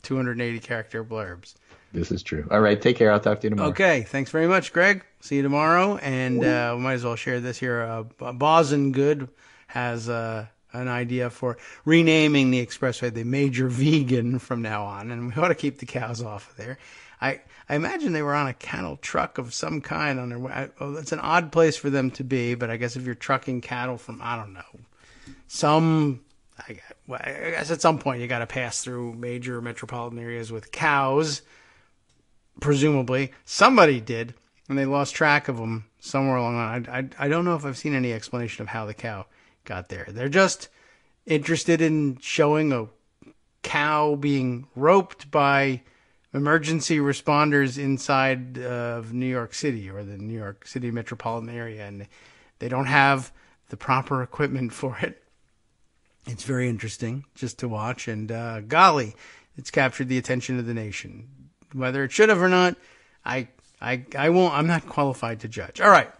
280 character blurbs. This is true. All right, take care. I'll talk to you tomorrow. Okay, thanks very much, Greg. See you tomorrow, and we might as well share this here. Bosengood has an idea for renaming the expressway the Major Vegan from now on, and we ought to keep the cows off of there. I imagine they were on a cattle truck of some kind on their way. It's an odd place for them to be, but I guess if you're trucking cattle from, I don't know, I guess at some point you got to pass through major metropolitan areas with cows. Presumably, somebody did, and they lost track of them somewhere along the line. I don't know if I've seen any explanation of how the cow got there. They're just interested in showing a cow being roped by emergency responders inside of New York City or the New York City metropolitan area, and they don't have the proper equipment for it. It's very interesting just to watch, and golly, it's captured the attention of the nation. Whether it should have or not, I won't. I'm not qualified to judge. All right,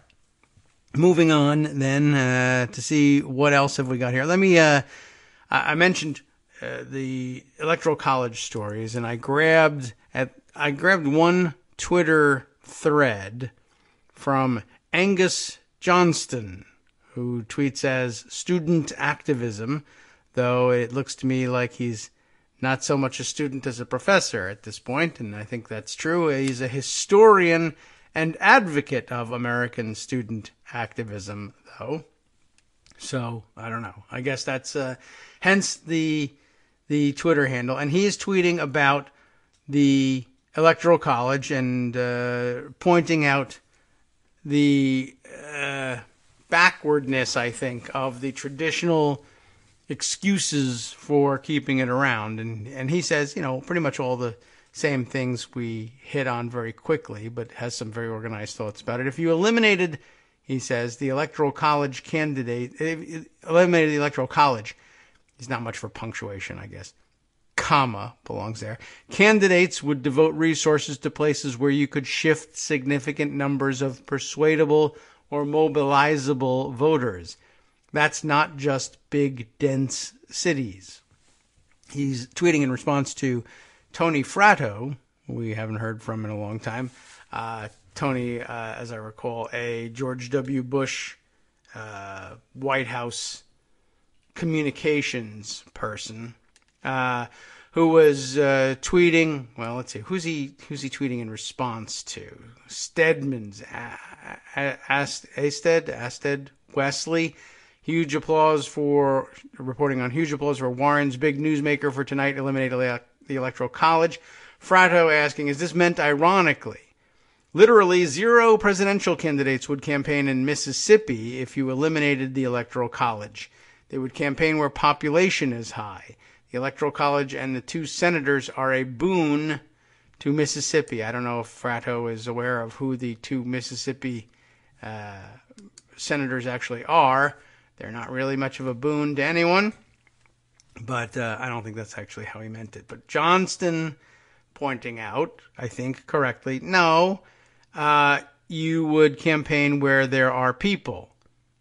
moving on then to see what else have we got here. Let me. I mentioned the Electoral College stories, and I grabbed one Twitter thread from Angus Johnston, who tweets as student activism, though it looks to me like he's not so much a student as a professor at this point, and I think that's true. He's a historian and advocate of American student activism, though. So, I don't know. I guess that's hence the Twitter handle. And he is tweeting about the Electoral College and pointing out the backwardness, I think, of the traditional excuses for keeping it around. And he says, pretty much all the same things we hit on very quickly, but has some very organized thoughts about it. If you eliminated, he says, the Electoral College eliminated the Electoral College, it's not much for punctuation, I guess. Comma belongs there. Candidates would devote resources to places where you could shift significant numbers of persuadable or mobilizable voters. That's not just big, dense cities. He's tweeting in response to Tony Fratto, who we haven't heard from in a long time. Tony, as I recall, a George W. Bush White House communications person, who was tweeting. Well, let's see, who's he tweeting in response to? Stedman's Asted Wesley. Huge applause for Warren's big newsmaker for tonight. Eliminate the Electoral College. Fratto asking, is this meant ironically? Literally 0 presidential candidates would campaign in Mississippi if you eliminated the Electoral College. They would campaign where population is high. The Electoral College and the 2 senators are a boon to Mississippi. I don't know if Fratto is aware of who the 2 Mississippi senators actually are. They're not really much of a boon to anyone, but I don't think that's actually how he meant it. But Johnston pointing out, I think correctly, no, you would campaign where there are people.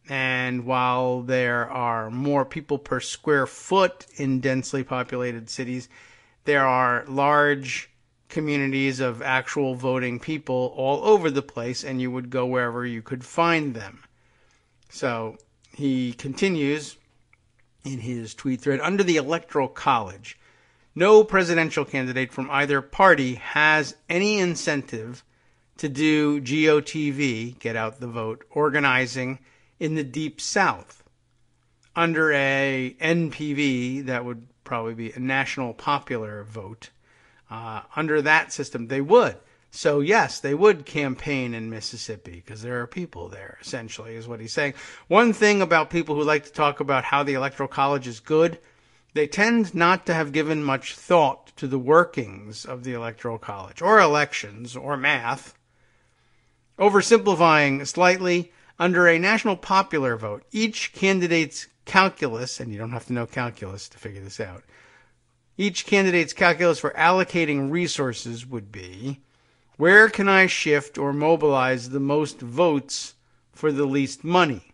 And while there are more people per square foot in densely populated cities, there are large communities of actual voting people all over the place, and you would go wherever you could find them. So he continues in his tweet thread, under the Electoral College, no presidential candidate from either party has any incentive to do GOTV, get out the vote, organizing in the Deep South. Under a NPV, that would probably be a national popular vote, under that system, they would. So, yes, they would campaign in Mississippi because there are people there, essentially, is what he's saying. One thing about people who like to talk about how the Electoral College is good, They tend not to have given much thought to the workings of the Electoral College, or elections, or math. Oversimplifying slightly, under a national popular vote, each candidate's calculus, and you don't have to know calculus to figure this out, each candidate's calculus for allocating resources would be, where can I shift or mobilize the most votes for the least money?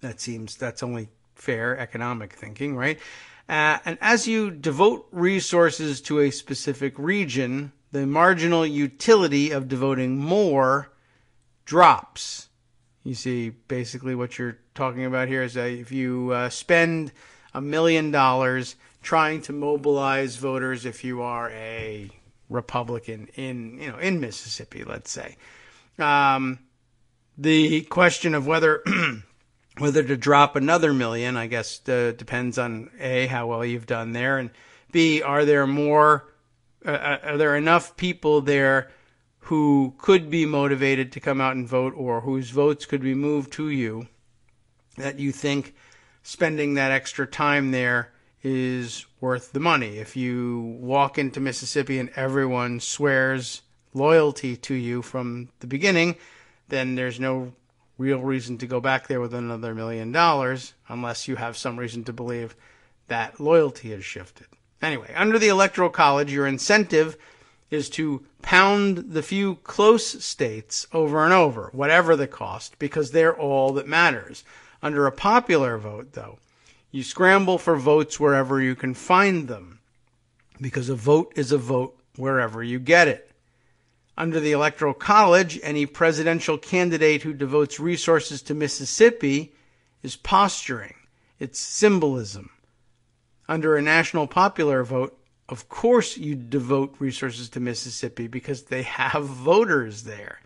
That's only fair economic thinking, right? And as you devote resources to a specific region, the marginal utility of devoting more drops. You see, basically what you're talking about here is that if you spend $1 million trying to mobilize voters, if you are a Republican in Mississippi, let's say, the question of whether to drop another million, I guess, depends on A, how well you've done there, and B, are there enough people there who could be motivated to come out and vote, or whose votes could be moved to you, that you think spending that extra time there is worth the money. If you walk into Mississippi and everyone swears loyalty to you from the beginning, then there's no real reason to go back there with another $1 million unless you have some reason to believe that loyalty has shifted. Anyway, under the Electoral College, your incentive is to pound the few close states over and over, whatever the cost, because they're all that matters. Under a popular vote, though, you scramble for votes wherever you can find them, because a vote is a vote wherever you get it. Under the Electoral College, any presidential candidate who devotes resources to Mississippi is posturing. It's symbolism. Under a national popular vote, of course you devote resources to Mississippi because they have voters there.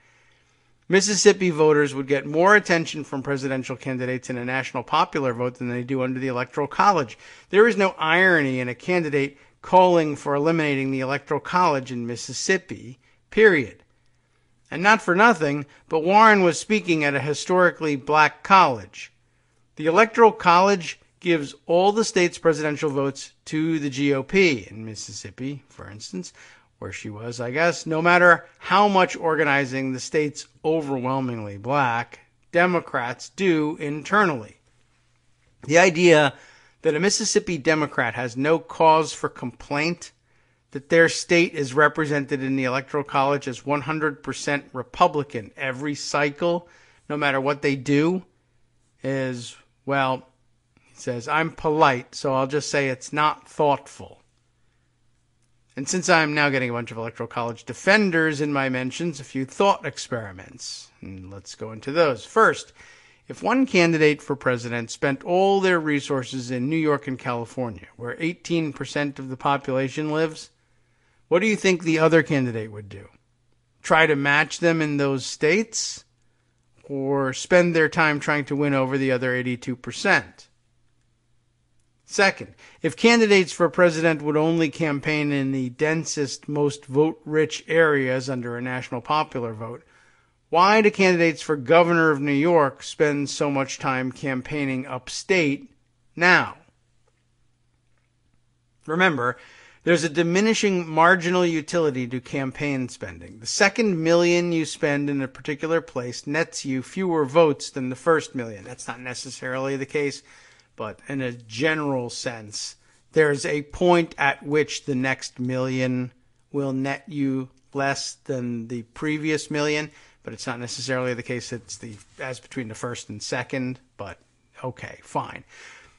Mississippi voters would get more attention from presidential candidates in a national popular vote than they do under the Electoral College. There is no irony in a candidate calling for eliminating the Electoral College in Mississippi, period. And not for nothing, but Warren was speaking at a historically black college. The Electoral College gives all the state's presidential votes to the GOP. In Mississippi, for instance, where she was, I guess, no matter how much organizing the state's overwhelmingly black Democrats do internally. The idea that a Mississippi Democrat has no cause for complaint that their state is represented in the Electoral College as 100% Republican every cycle, no matter what they do, is, well, he says, I'm polite, so I'll just say it's not thoughtful. And since I'm now getting a bunch of Electoral College defenders in my mentions, a few thought experiments. And let's go into those. First, if one candidate for president spent all their resources in New York and California, where 18% of the population lives, what do you think the other candidate would do? Try to match them in those states? Or spend their time trying to win over the other 82%? Second, if candidates for president would only campaign in the densest, most vote-rich areas under a national popular vote, why do candidates for governor of New York spend so much time campaigning upstate now? Remember, there's a diminishing marginal utility to campaign spending. The second million you spend in a particular place nets you fewer votes than the first million. That's not necessarily the case, but in a general sense, there's a point at which the next million will net you less than the previous million, but it's not necessarily the case as between the first and second, but okay, fine.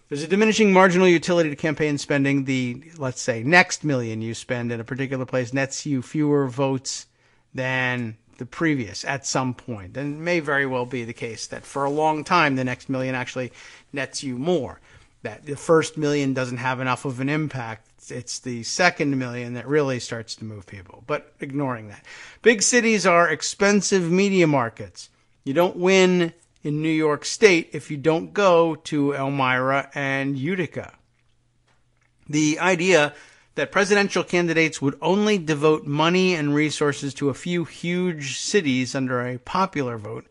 There's a diminishing marginal utility to campaign spending. The, let's say, next million you spend in a particular place nets you fewer votes than the previous at some point. And it may very well be the case that for a long time the next million actually nets you more. That the first million doesn't have enough of an impact. It's the second million that really starts to move people. But ignoring that. Big cities are expensive media markets. You don't win in New York State if you don't go to Elmira and Utica. The idea that presidential candidates would only devote money and resources to a few huge cities under a popular vote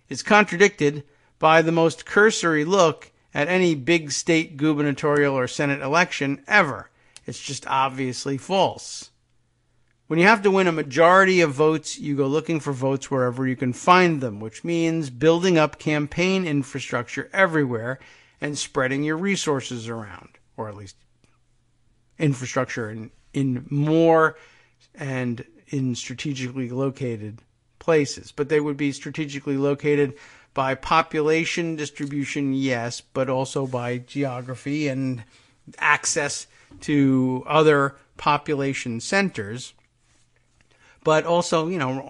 is contradicted by the most cursory look at any big state gubernatorial or Senate election ever. It's just obviously false. When you have to win a majority of votes, you go looking for votes wherever you can find them, which means building up campaign infrastructure everywhere and spreading your resources around, or at least infrastructure in more and in strategically located places. But they would be strategically located by population distribution, yes, but also by geography and access to other population centers. But also,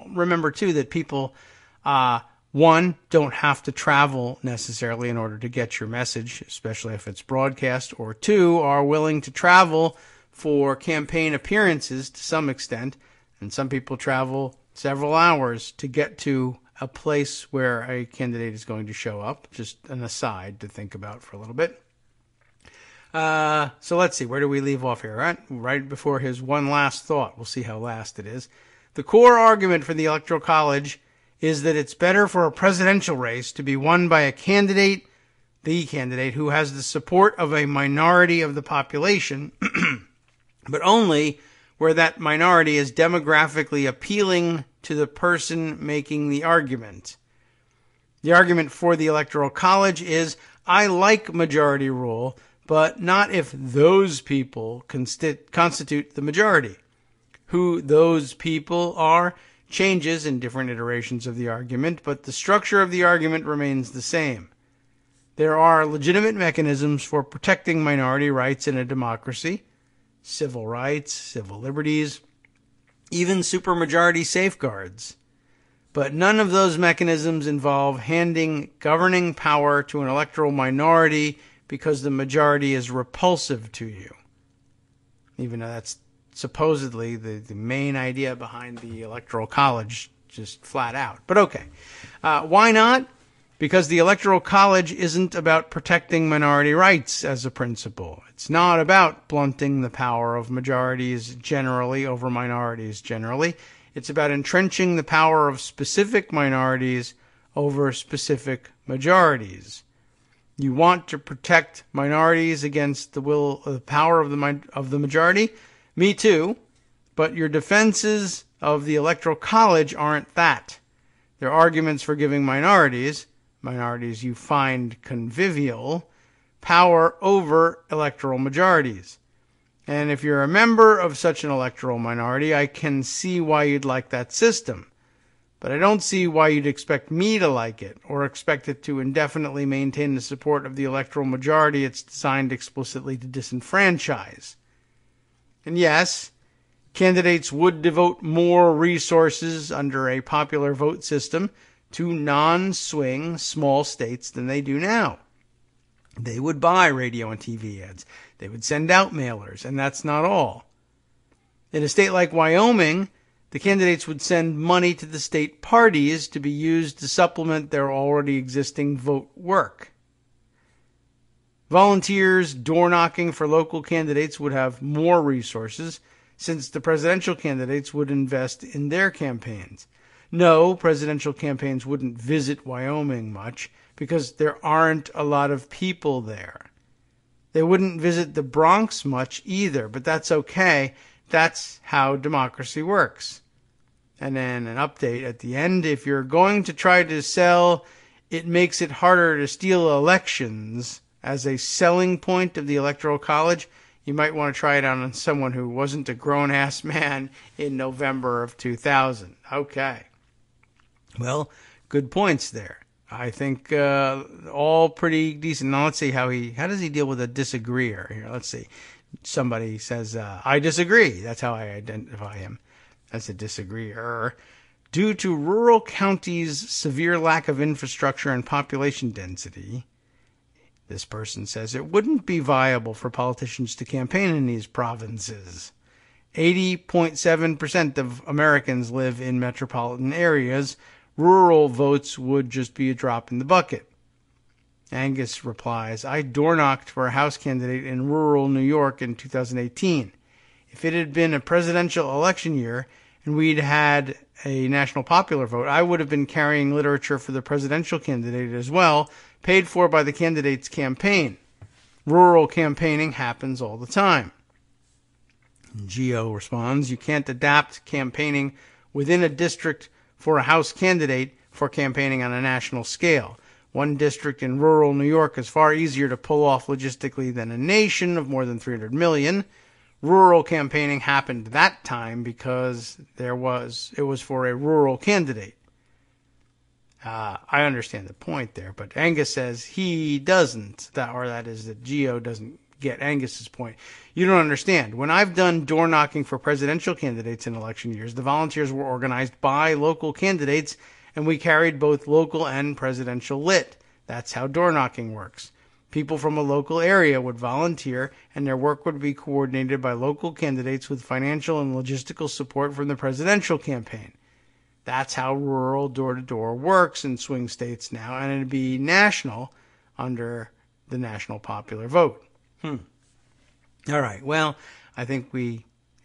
remember too that people, one, don't have to travel necessarily in order to get your message, especially if it's broadcast, or two, are willing to travel for campaign appearances to some extent, and some people travel several hours to get to a place where a candidate is going to show up. Just an aside to think about for a little bit. So let's see, where do we leave off here? Right before his one last thought. We'll see how last it is. The core argument for the Electoral College is that it's better for a presidential race to be won by the candidate who has the support of a minority of the population, but only where that minority is demographically appealing to the person making the argument. The argument for the Electoral College is, I like majority rule, but not if those people constitute the majority. Who those people are changes in different iterations of the argument, but the structure of the argument remains the same. There are legitimate mechanisms for protecting minority rights in a democracy, civil rights, civil liberties, even supermajority safeguards. But none of those mechanisms involve handing governing power to an electoral minority because the majority is repulsive to you. Even though that's supposedly the main idea behind the Electoral College, just flat out. But okay. Why not? Because the Electoral College isn't about protecting minority rights as a principle. It's not about blunting the power of majorities generally over minorities generally. It's about entrenching the power of specific minorities over specific majorities. You want to protect minorities against the power of the majority? Me too, but your defenses of the Electoral College aren't that. They're arguments for giving minorities you find convivial, power over electoral majorities. And if you're a member of such an electoral minority, I can see why you'd like that system. But I don't see why you'd expect me to like it, or expect it to indefinitely maintain the support of the electoral majority it's designed explicitly to disenfranchise. And yes, candidates would devote more resources under a popular vote system to non-swing small states than they do now. They would buy radio and TV ads. They would send out mailers, and that's not all. In a state like Wyoming, the candidates would send money to the state parties to be used to supplement their already existing vote work. Volunteers door-knocking for local candidates would have more resources, since the presidential candidates would invest in their campaigns. No, presidential campaigns wouldn't visit Wyoming much, because there aren't a lot of people there. They wouldn't visit the Bronx much either, but that's okay. That's how democracy works. And then an update at the end. If you're going to try to sell, it makes it harder to steal elections as a selling point of the Electoral College, you might want to try it on someone who wasn't a grown-ass man in November of 2000. Okay. Well, good points there. I think all pretty decent. Now let's see how does he deal with a disagreeer here. Let's see. Somebody says, I disagree. That's how I identify him. That's a disagreeer. Due to rural counties' severe lack of infrastructure and population density, this person says it wouldn't be viable for politicians to campaign in these provinces. 80.7% of Americans live in metropolitan areas. Rural votes would just be a drop in the bucket. Angus replies, I door-knocked for a House candidate in rural New York in 2018. If it had been a presidential election year and we'd had a national popular vote, I would have been carrying literature for the presidential candidate as well, paid for by the candidate's campaign. Rural campaigning happens all the time. Geo responds, you can't adapt campaigning within a district for a House candidate for campaigning on a national scale. One district in rural New York is far easier to pull off logistically than a nation of more than 300 million. Rural campaigning happened that time because it was for a rural candidate. I understand the point there, but Angus says he doesn't, that Geo doesn't get Angus's point. You don't understand. When I've done door knocking for presidential candidates in election years, the volunteers were organized by local candidates, and we carried both local and presidential lit. That's how door knocking works. People from a local area would volunteer, and their work would be coordinated by local candidates with financial and logistical support from the presidential campaign. That's how rural door-to-door works in swing states now, and it'd be national under the national popular vote. All right. Well, I think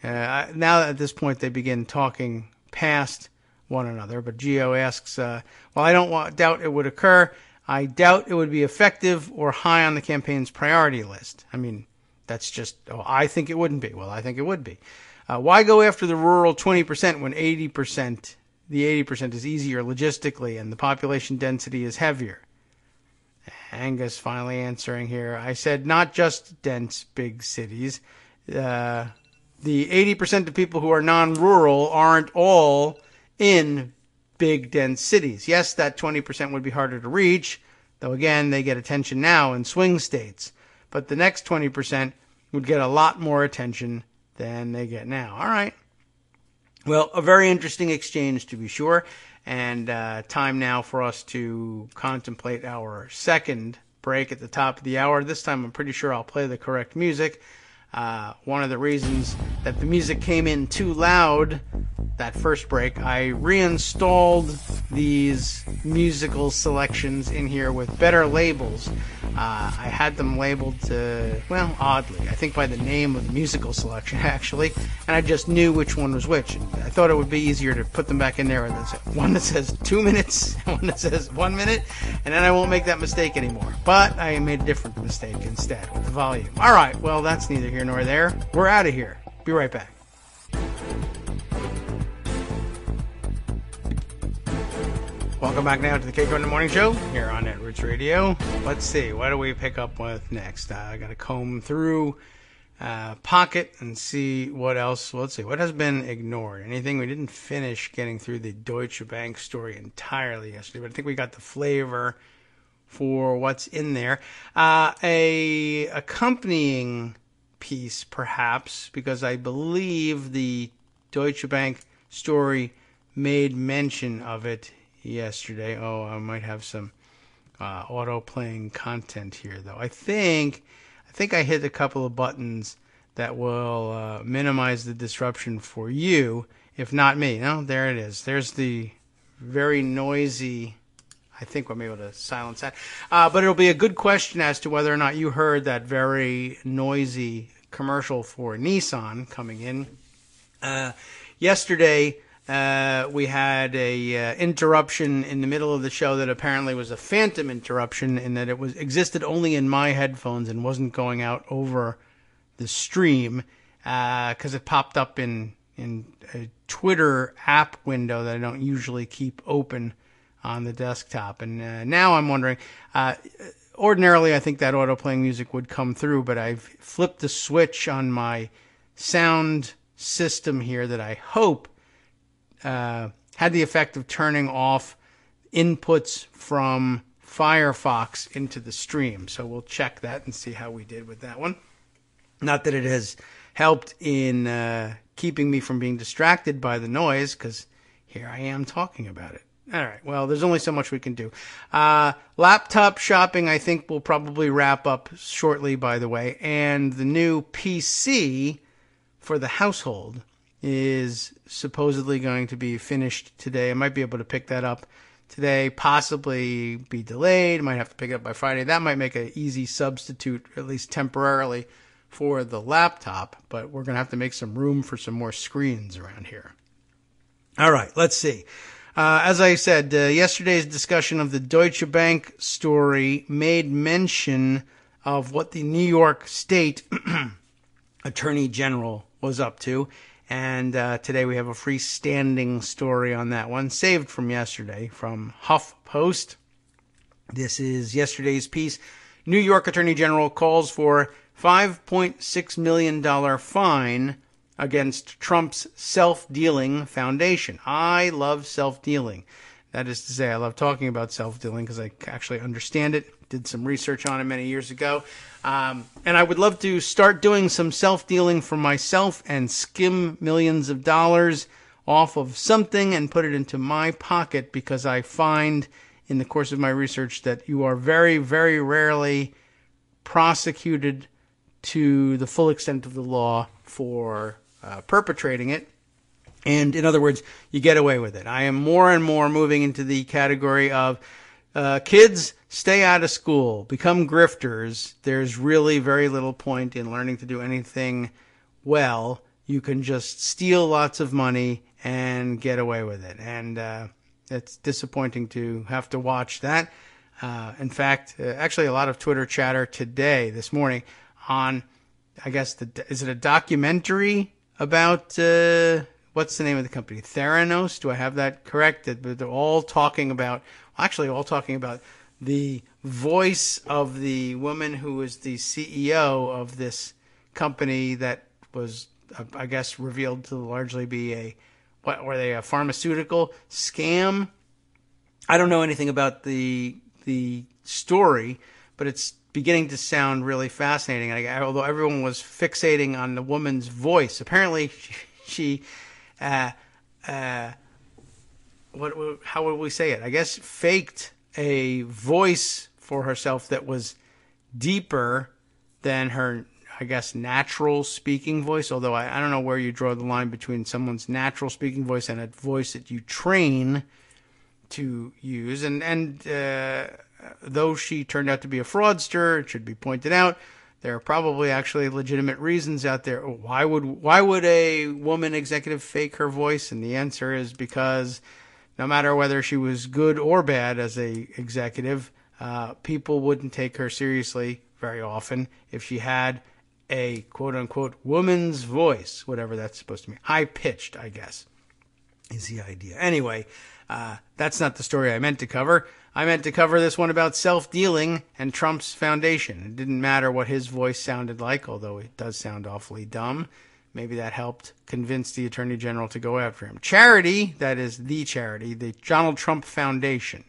now at this point they begin talking past one another. But Geo asks, well, I don't doubt it would occur. I doubt it would be effective or high on the campaign's priority list. I mean, that's just, I think it wouldn't be. Well, I think it would be. Why go after the rural 20% when the 80% is easier logistically and the population density is heavier? Angus finally answering here. I said not just dense big cities. The 80% of people who are non-rural aren't all in big dense cities. Yes, that 20% would be harder to reach, though again, they get attention now in swing states. But the next 20% would get a lot more attention than they get now. All right. Well, a very interesting exchange to be sure. And time now for us to contemplate our second break at the top of the hour. This time I'm pretty sure I'll play the correct music. One of the reasons that the music came in too loud that first break, I reinstalled these musical selections in here with better labels. I had them labeled oddly. I think by the name of the musical selection, actually. And I just knew which one was which. I thought it would be easier to put them back in there with one that says 2 minutes, one that says 1 minute, and then I won't make that mistake anymore. But I made a different mistake instead with the volume. All right, well, that's neither here nor there. We're out of here. Be right back. Welcome back now to the Kagro in the Morning Show here on Netroots Radio. Let's see, what do we pick up with next? I got to comb through Pocket and see what else. Well, let's see, what has been ignored? Anything? We didn't finish getting through the Deutsche Bank story entirely yesterday, but I think we got the flavor for what's in there. A accompanying piece, perhaps, because I believe the Deutsche Bank story made mention of it yesterday. I might have some auto-playing content here, though. I think I hit a couple of buttons that will minimize the disruption for you, if not me. No, there it is. There's the very noisy. I think we'll be able to silence that. But it'll be a good question as to whether or not you heard that very noisy commercial for Nissan coming in. Yesterday, we had a interruption in the middle of the show that apparently was a phantom interruption in that it existed only in my headphones and wasn't going out over the stream because it popped up in a Twitter app window that I don't usually keep open on the desktop. And now I'm wondering, ordinarily I think that auto-playing music would come through, but I've flipped the switch on my sound system here that I hope had the effect of turning off inputs from Firefox into the stream. So we'll check that and see how we did with that one. Not that it has helped in keeping me from being distracted by the noise, because here I am talking about it. All right, well, there's only so much we can do. Laptop shopping, I think, will probably wrap up shortly, by the way. And the new PC for the household is supposedly going to be finished today. I might be able to pick that up today, possibly be delayed. Might have to pick it up by Friday. That might make an easy substitute, at least temporarily, for the laptop. But we're going to have to make some room for some more screens around here. All right, let's see. As I said, yesterday's discussion of the Deutsche Bank story made mention of what the New York State Attorney General was up to. And today we have a freestanding story on that one, saved from yesterday from HuffPost. This is yesterday's piece. New York Attorney General calls for $5.6 million fine against Trump's self-dealing foundation. I love self-dealing. That is to say, I love talking about self-dealing because I actually understand it. Did some research on it many years ago. And I would love to start doing some self-dealing for myself and skim millions of dollars off of something and put it into my pocket, because I find in the course of my research that you are very, very rarely prosecuted to the full extent of the law for perpetrating it. And in other words, you get away with it. I am more and more moving into the category of kids, stay out of school, become grifters. There's really very little point in learning to do anything well. You can just steal lots of money and get away with it. And it's disappointing to have to watch that. In fact, actually a lot of Twitter chatter today, this morning, on, I guess, is it a documentary about, what's the name of the company? Theranos? Do I have that correct? They're all talking about, the voice of the woman who is the CEO of this company that was, I guess, revealed to largely be a pharmaceutical scam? I don't know anything about the story, but it's beginning to sound really fascinating. Although everyone was fixating on the woman's voice, apparently she how would we say it? I guess faked a voice for herself that was deeper than her, I guess, natural speaking voice. Although I don't know where you draw the line between someone's natural speaking voice and a voice that you train to use. And though she turned out to be a fraudster, it should be pointed out, there are probably actually legitimate reasons out there. Why would a woman executive fake her voice? And the answer is because no matter whether she was good or bad as a executive, people wouldn't take her seriously very often if she had a quote-unquote woman's voice, whatever that's supposed to mean. High-pitched, I guess, is the idea. Anyway, that's not the story I meant to cover. I meant to cover this one about self-dealing and Trump's foundation. It didn't matter what his voice sounded like, although it does sound awfully dumb. Maybe that helped convince the Attorney General to go after him. Charity, that is the charity, the Donald Trump Foundation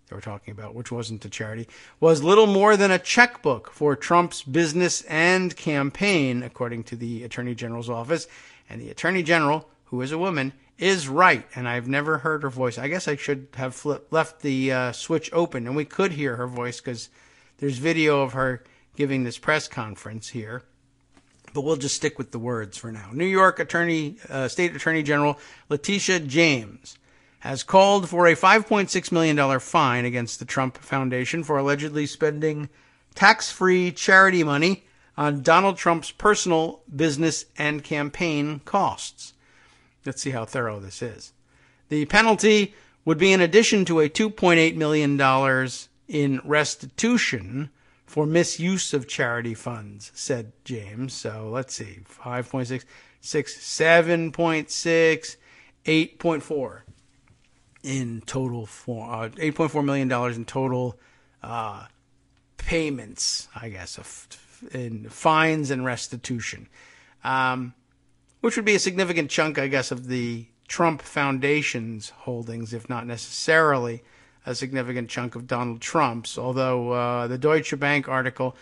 they were talking about, which wasn't a charity, was little more than a checkbook for Trump's business and campaign, according to the Attorney General's office. And the Attorney General, who is a woman, is right, and I've never heard her voice. I guess I should have left the switch open, and we could hear her voice because there's video of her giving this press conference here. But we'll just stick with the words for now. New York State Attorney General Letitia James has called for a $5.6 million fine against the Trump Foundation for allegedly spending tax-free charity money on Donald Trump's personal, business, and campaign costs. Let's see how thorough this is. The penalty would be in addition to a $2.8 million in restitution for misuse of charity funds, said James. So let's see, 5.6, 7.6, 8.4 in total, $8.4 million in total payments, I guess, in fines and restitution. Which would be a significant chunk, I guess, of the Trump Foundation's holdings, if not necessarily a significant chunk of Donald Trump's, although the Deutsche Bank article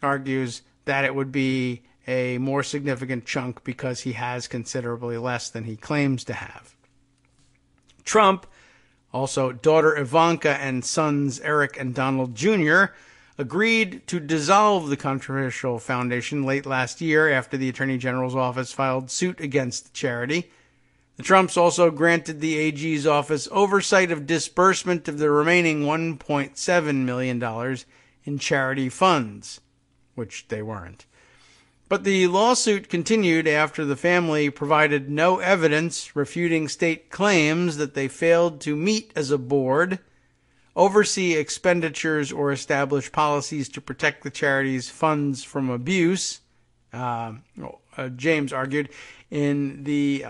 argues that it would be a more significant chunk because he has considerably less than he claims to have. Trump, also daughter Ivanka and sons Eric and Donald Jr., agreed to dissolve the controversial foundation late last year after the Attorney General's office filed suit against the charity. The Trumps also granted the AG's office oversight of disbursement of the remaining $1.7 million in charity funds, which they weren't. But the lawsuit continued after the family provided no evidence refuting state claims that they failed to meet as a board, oversee expenditures, or establish policies to protect the charity's funds from abuse. James argued in the,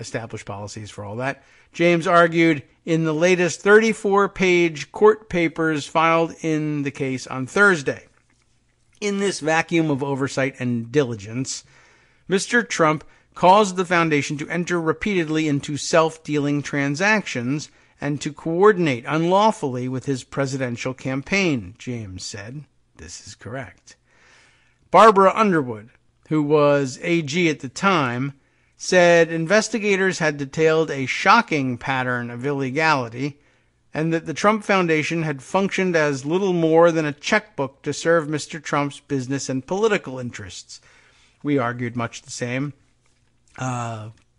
establish policies for all that. James argued in the latest 34-page court papers filed in the case on Thursday. In this vacuum of oversight and diligence, Mr. Trump caused the foundation to enter repeatedly into self-dealing transactions and to coordinate unlawfully with his presidential campaign, James said. This is correct. Barbara Underwood, who was AG at the time, said investigators had detailed a shocking pattern of illegality and that the Trump Foundation had functioned as little more than a checkbook to serve Mr. Trump's business and political interests. We argued much the same.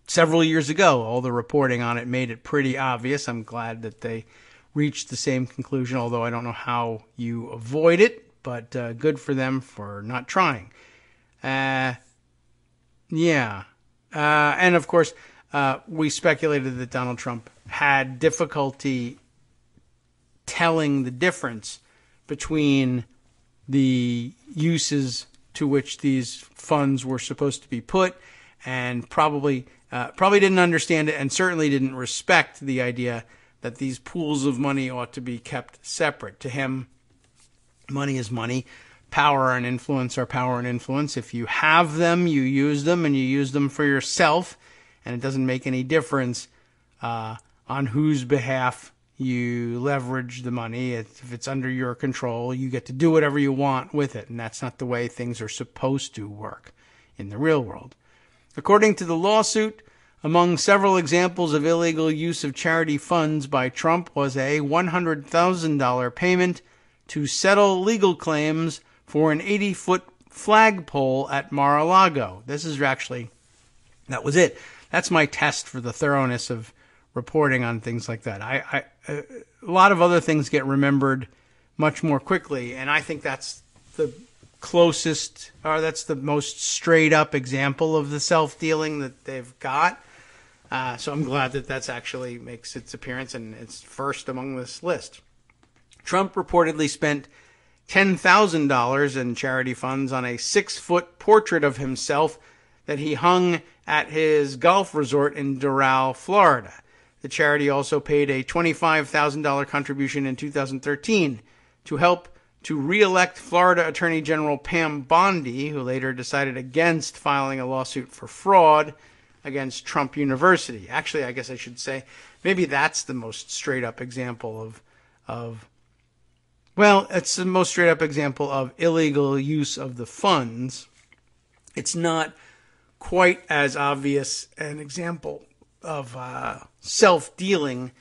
Several years ago, all the reporting on it made it pretty obvious. I'm glad that they reached the same conclusion, although I don't know how you avoid it, but good for them for not trying. And of course, we speculated that Donald Trump had difficulty telling the difference between the uses to which these funds were supposed to be put, and probably didn't understand it, and certainly didn't respect the idea that these pools of money ought to be kept separate. To him, money is money. Power and influence are power and influence. If you have them, you use them, and you use them for yourself, and it doesn't make any difference on whose behalf you leverage the money. If it's under your control, you get to do whatever you want with it, and that's not the way things are supposed to work in the real world. According to the lawsuit, among several examples of illegal use of charity funds by Trump was a $100,000 payment to settle legal claims for an 80-foot flagpole at Mar-a-Lago. That was it. That's my test for the thoroughness of reporting on things like that. A lot of other things get remembered much more quickly, and I think that's the closest, or that's the most straight-up example of the self-dealing that they've got. So I'm glad that that's actually makes its appearance, and it's first among this list. Trump reportedly spent $10,000 in charity funds on a 6-foot portrait of himself that he hung at his golf resort in Doral, Florida. The charity also paid a $25,000 contribution in 2013 to help to re-elect Florida Attorney General Pam Bondi, who later decided against filing a lawsuit for fraud against Trump University. Actually, I guess I should say, maybe that's the most straight-up example it's the most straight-up example of illegal use of the funds. It's not quite as obvious an example of self-dealing,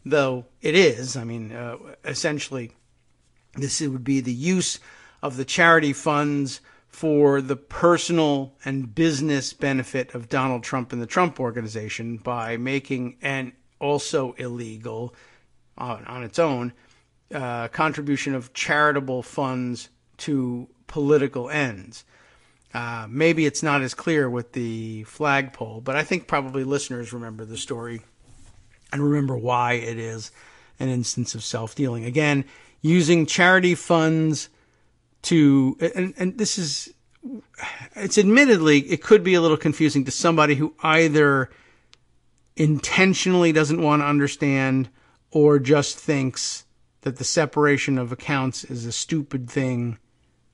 though it is. I mean, essentially, this would be the use of the charity funds for the personal and business benefit of Donald Trump and the Trump Organization by making an also illegal, on its own, contribution of charitable funds to political ends. Maybe it's not as clear with the flagpole, but I think probably listeners remember the story and remember why it is an instance of self-dealing. Again, using charity funds to, and this is, it's admittedly, it could be a little confusing to somebody who either intentionally doesn't want to understand or just thinks that the separation of accounts is a stupid thing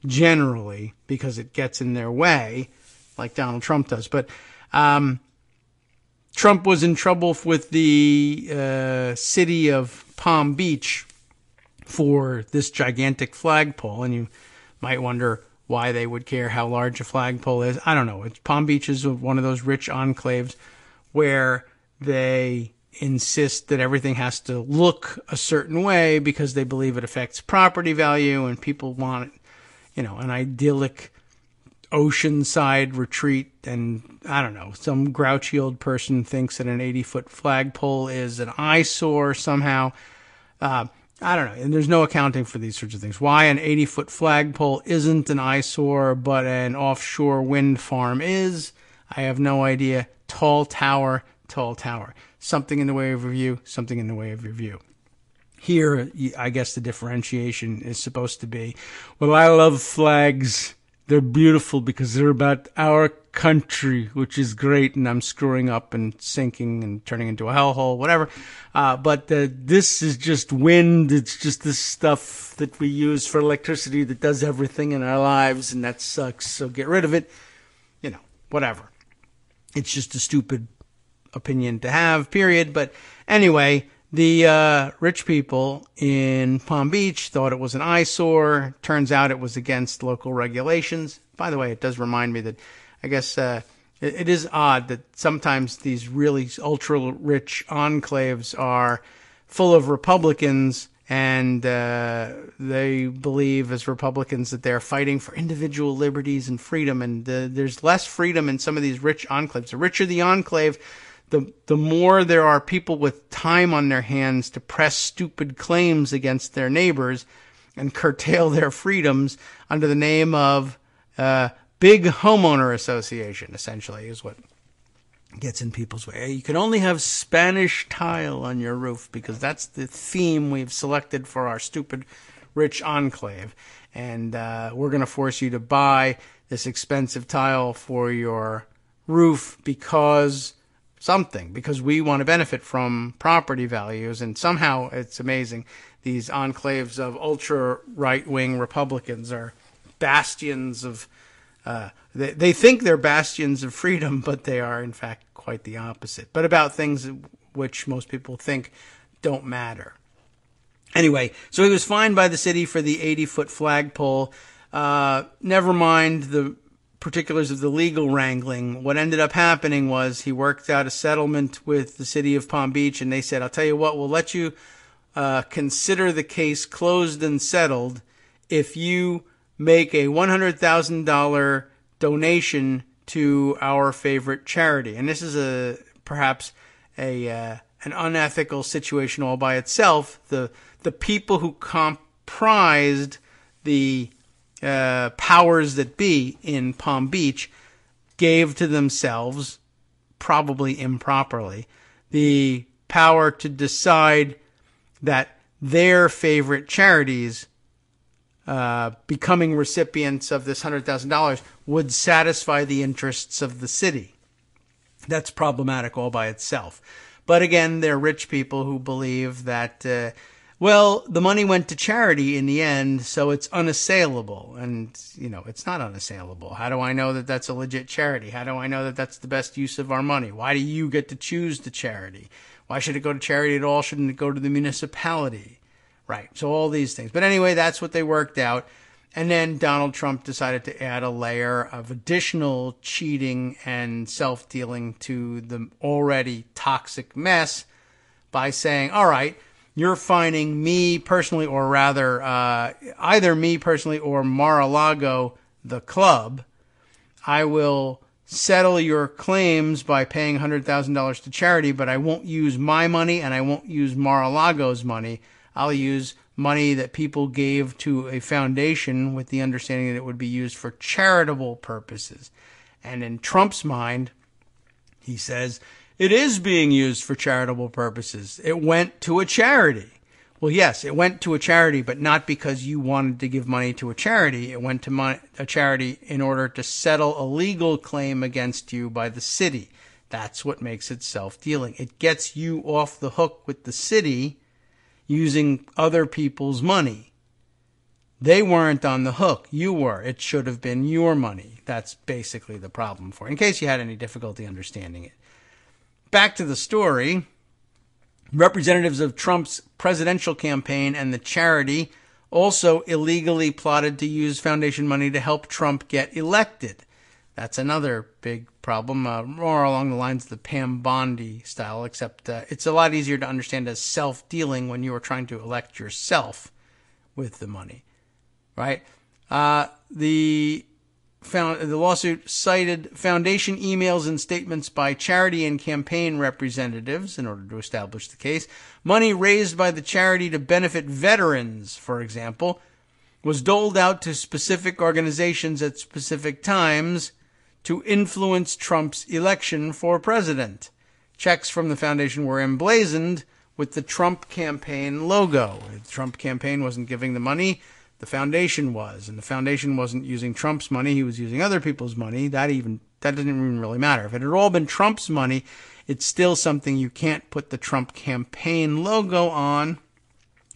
generally because it gets in their way, like Donald Trump does. But Trump was in trouble with the city of Palm Beach for this gigantic flagpole, and you might wonder why they would care how large a flagpole is. I don't know. Palm Beach is one of those rich enclaves where they insist that everything has to look a certain way because they believe it affects property value, and people want, an idyllic oceanside retreat. And I don't know, some grouchy old person thinks that an 80-foot flagpole is an eyesore somehow. I don't know. And there's no accounting for these sorts of things. Why an 80-foot flagpole isn't an eyesore, but an offshore wind farm is, I have no idea. Tall tower. Something in the way of your view, something in the way of your view. Here, I guess the differentiation is supposed to be, well, I love flags. They're beautiful because they're about our country, which is great, and I'm screwing up and sinking and turning into a hellhole, whatever. But this is just wind. It's just this stuff that we use for electricity that does everything in our lives, and that sucks, so get rid of it. Whatever. It's just a stupid opinion to have, period. But anyway, the rich people in Palm Beach thought it was an eyesore. Turns out it was against local regulations. By the way, it does remind me that I guess it is odd that sometimes these really ultra-rich enclaves are full of Republicans, and they believe as Republicans that they're fighting for individual liberties and freedom, and there's less freedom in some of these rich enclaves. The richer the enclave, the more there are people with time on their hands to press stupid claims against their neighbors and curtail their freedoms under the name of big homeowner association, essentially, is what gets in people's way. You can only have Spanish tile on your roof because that's the theme we've selected for our stupid rich enclave. And we're going to force you to buy this expensive tile for your roof because we want to benefit from property values. And somehow, it's amazing, these enclaves of ultra right-wing Republicans are bastions of they think they're bastions of freedom, but they are in fact quite the opposite, but about things which most people think don't matter. Anyway, so he was fined by the city for the 80-foot flagpole. Never mind the particulars of the legal wrangling. What ended up happening was he worked out a settlement with the city of Palm Beach, and they said, I'll tell you what, we'll let you consider the case closed and settled if you make a $100,000 donation to our favorite charity. And this is perhaps an unethical situation all by itself. The people who comprised the powers that be in Palm Beach gave to themselves, probably improperly, the power to decide that their favorite charities becoming recipients of this $100,000 would satisfy the interests of the city. That's problematic all by itself. But again, they're rich people who believe that, the money went to charity in the end, so it's unassailable. And, it's not unassailable. How do I know that that's a legit charity? How do I know that that's the best use of our money? Why do you get to choose the charity? Why should it go to charity at all? Shouldn't it go to the municipality? Right. So all these things. But anyway, that's what they worked out. And then Donald Trump decided to add a layer of additional cheating and self-dealing to the already toxic mess by saying, all right, you're fining me personally, or rather, either me personally or Mar-a-Lago, the club. I will settle your claims by paying $100,000 to charity, but I won't use my money and I won't use Mar-a-Lago's money. I'll use money that people gave to a foundation with the understanding that it would be used for charitable purposes. And in Trump's mind, he says, it is being used for charitable purposes. It went to a charity. Well, yes, it went to a charity, but not because you wanted to give money to a charity. It went to a charity in order to settle a legal claim against you by the city. That's what makes it self-dealing. It gets you off the hook with the city using other people's money. They weren't on the hook. You were. It should have been your money. That's basically the problem for it, in case you had any difficulty understanding it. Back to the story. Representatives of Trump's presidential campaign and the charity also illegally plotted to use foundation money to help Trump get elected. That's another big problem, more along the lines of the Pam Bondi style, except it's a lot easier to understand as self-dealing when you are trying to elect yourself with the money, right? The The lawsuit cited foundation emails and statements by charity and campaign representatives in order to establish the case. Money raised by the charity to benefit veterans, for example, was doled out to specific organizations at specific times to influence Trump's election for president. Checks from the foundation were emblazoned with the Trump campaign logo. The Trump campaign wasn't giving the money. The foundation was, and the foundation wasn't using Trump's money. He was using other people's money. That didn't even really matter. If it had all been Trump's money, it's still something you can't put the Trump campaign logo on.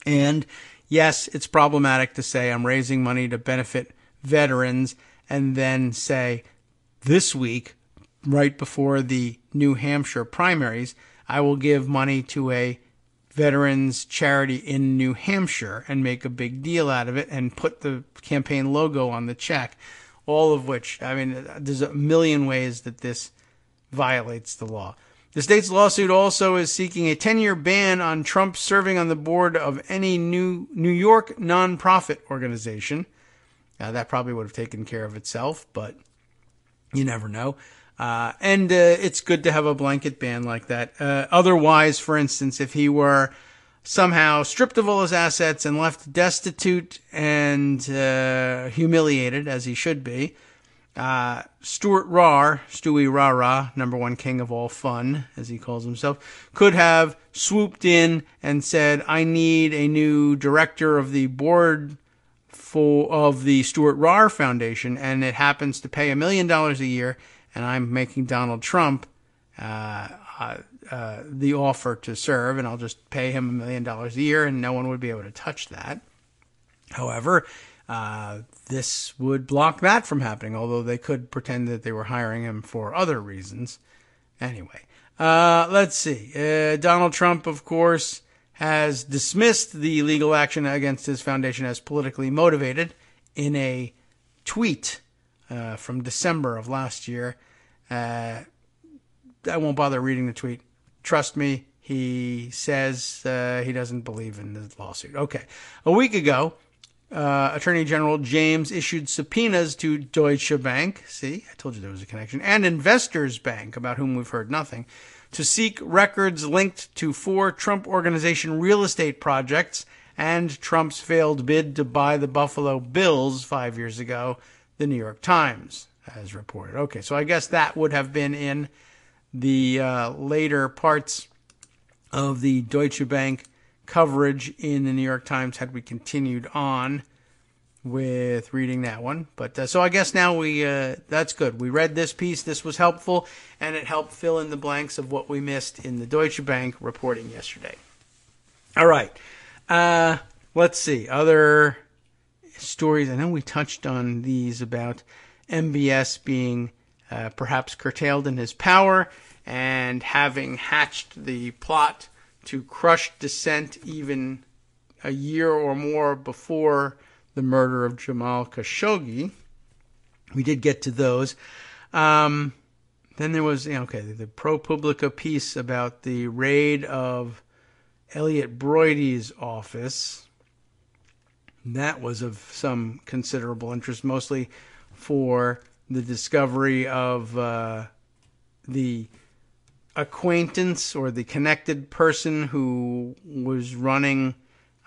And yes, it's problematic to say I'm raising money to benefit veterans and then say this week, right before the New Hampshire primaries, I will give money to a veterans charity in New Hampshire and make a big deal out of it and put the campaign logo on the check, all of which, I mean, there's a million ways that this violates the law. The state's lawsuit also is seeking a 10-year ban on Trump serving on the board of any New York nonprofit organization. That probably would have taken care of itself, but you never know. And it's good to have a blanket ban like that. Otherwise, for instance, if he were somehow stripped of all his assets and left destitute and humiliated, as he should be, Stuart Rahr, Stewie Rah-Rah, number one king of all fun, as he calls himself, could have swooped in and said, I need a new director of the board of the Stuart Rahr Foundation, and it happens to pay $1 million a year, and I'm making Donald Trump the offer to serve, and I'll just pay him $1 million a year, and no one would be able to touch that. However, this would block that from happening, although they could pretend that they were hiring him for other reasons. Anyway, let's see. Donald Trump, of course, has dismissed the legal action against his foundation as politically motivated in a tweet from December of last year. I won't bother reading the tweet. Trust me, he says he doesn't believe in the lawsuit. Okay. A week ago, Attorney General James issued subpoenas to Deutsche Bank, see, I told you there was a connection, and Investors Bank, about whom we've heard nothing, to seek records linked to 4 Trump Organization real estate projects and Trump's failed bid to buy the Buffalo Bills 5 years ago, the New York Times has reported. Okay, so I guess that would have been in the later parts of the Deutsche Bank coverage in the New York Times had we continued on with reading that one. But so I guess now that's good. We read this piece. This was helpful, and it helped fill in the blanks of what we missed in the Deutsche Bank reporting yesterday. All right. Let's see. Other stories. I know we touched on these about MBS being perhaps curtailed in his power and having hatched the plot to crush dissent even a year or more before the murder of Jamal Khashoggi. We did get to those. Then there was, the ProPublica piece about the raid of Elliot Broidy's office. That was of some considerable interest, mostly for the discovery of the acquaintance or the connected person who was running,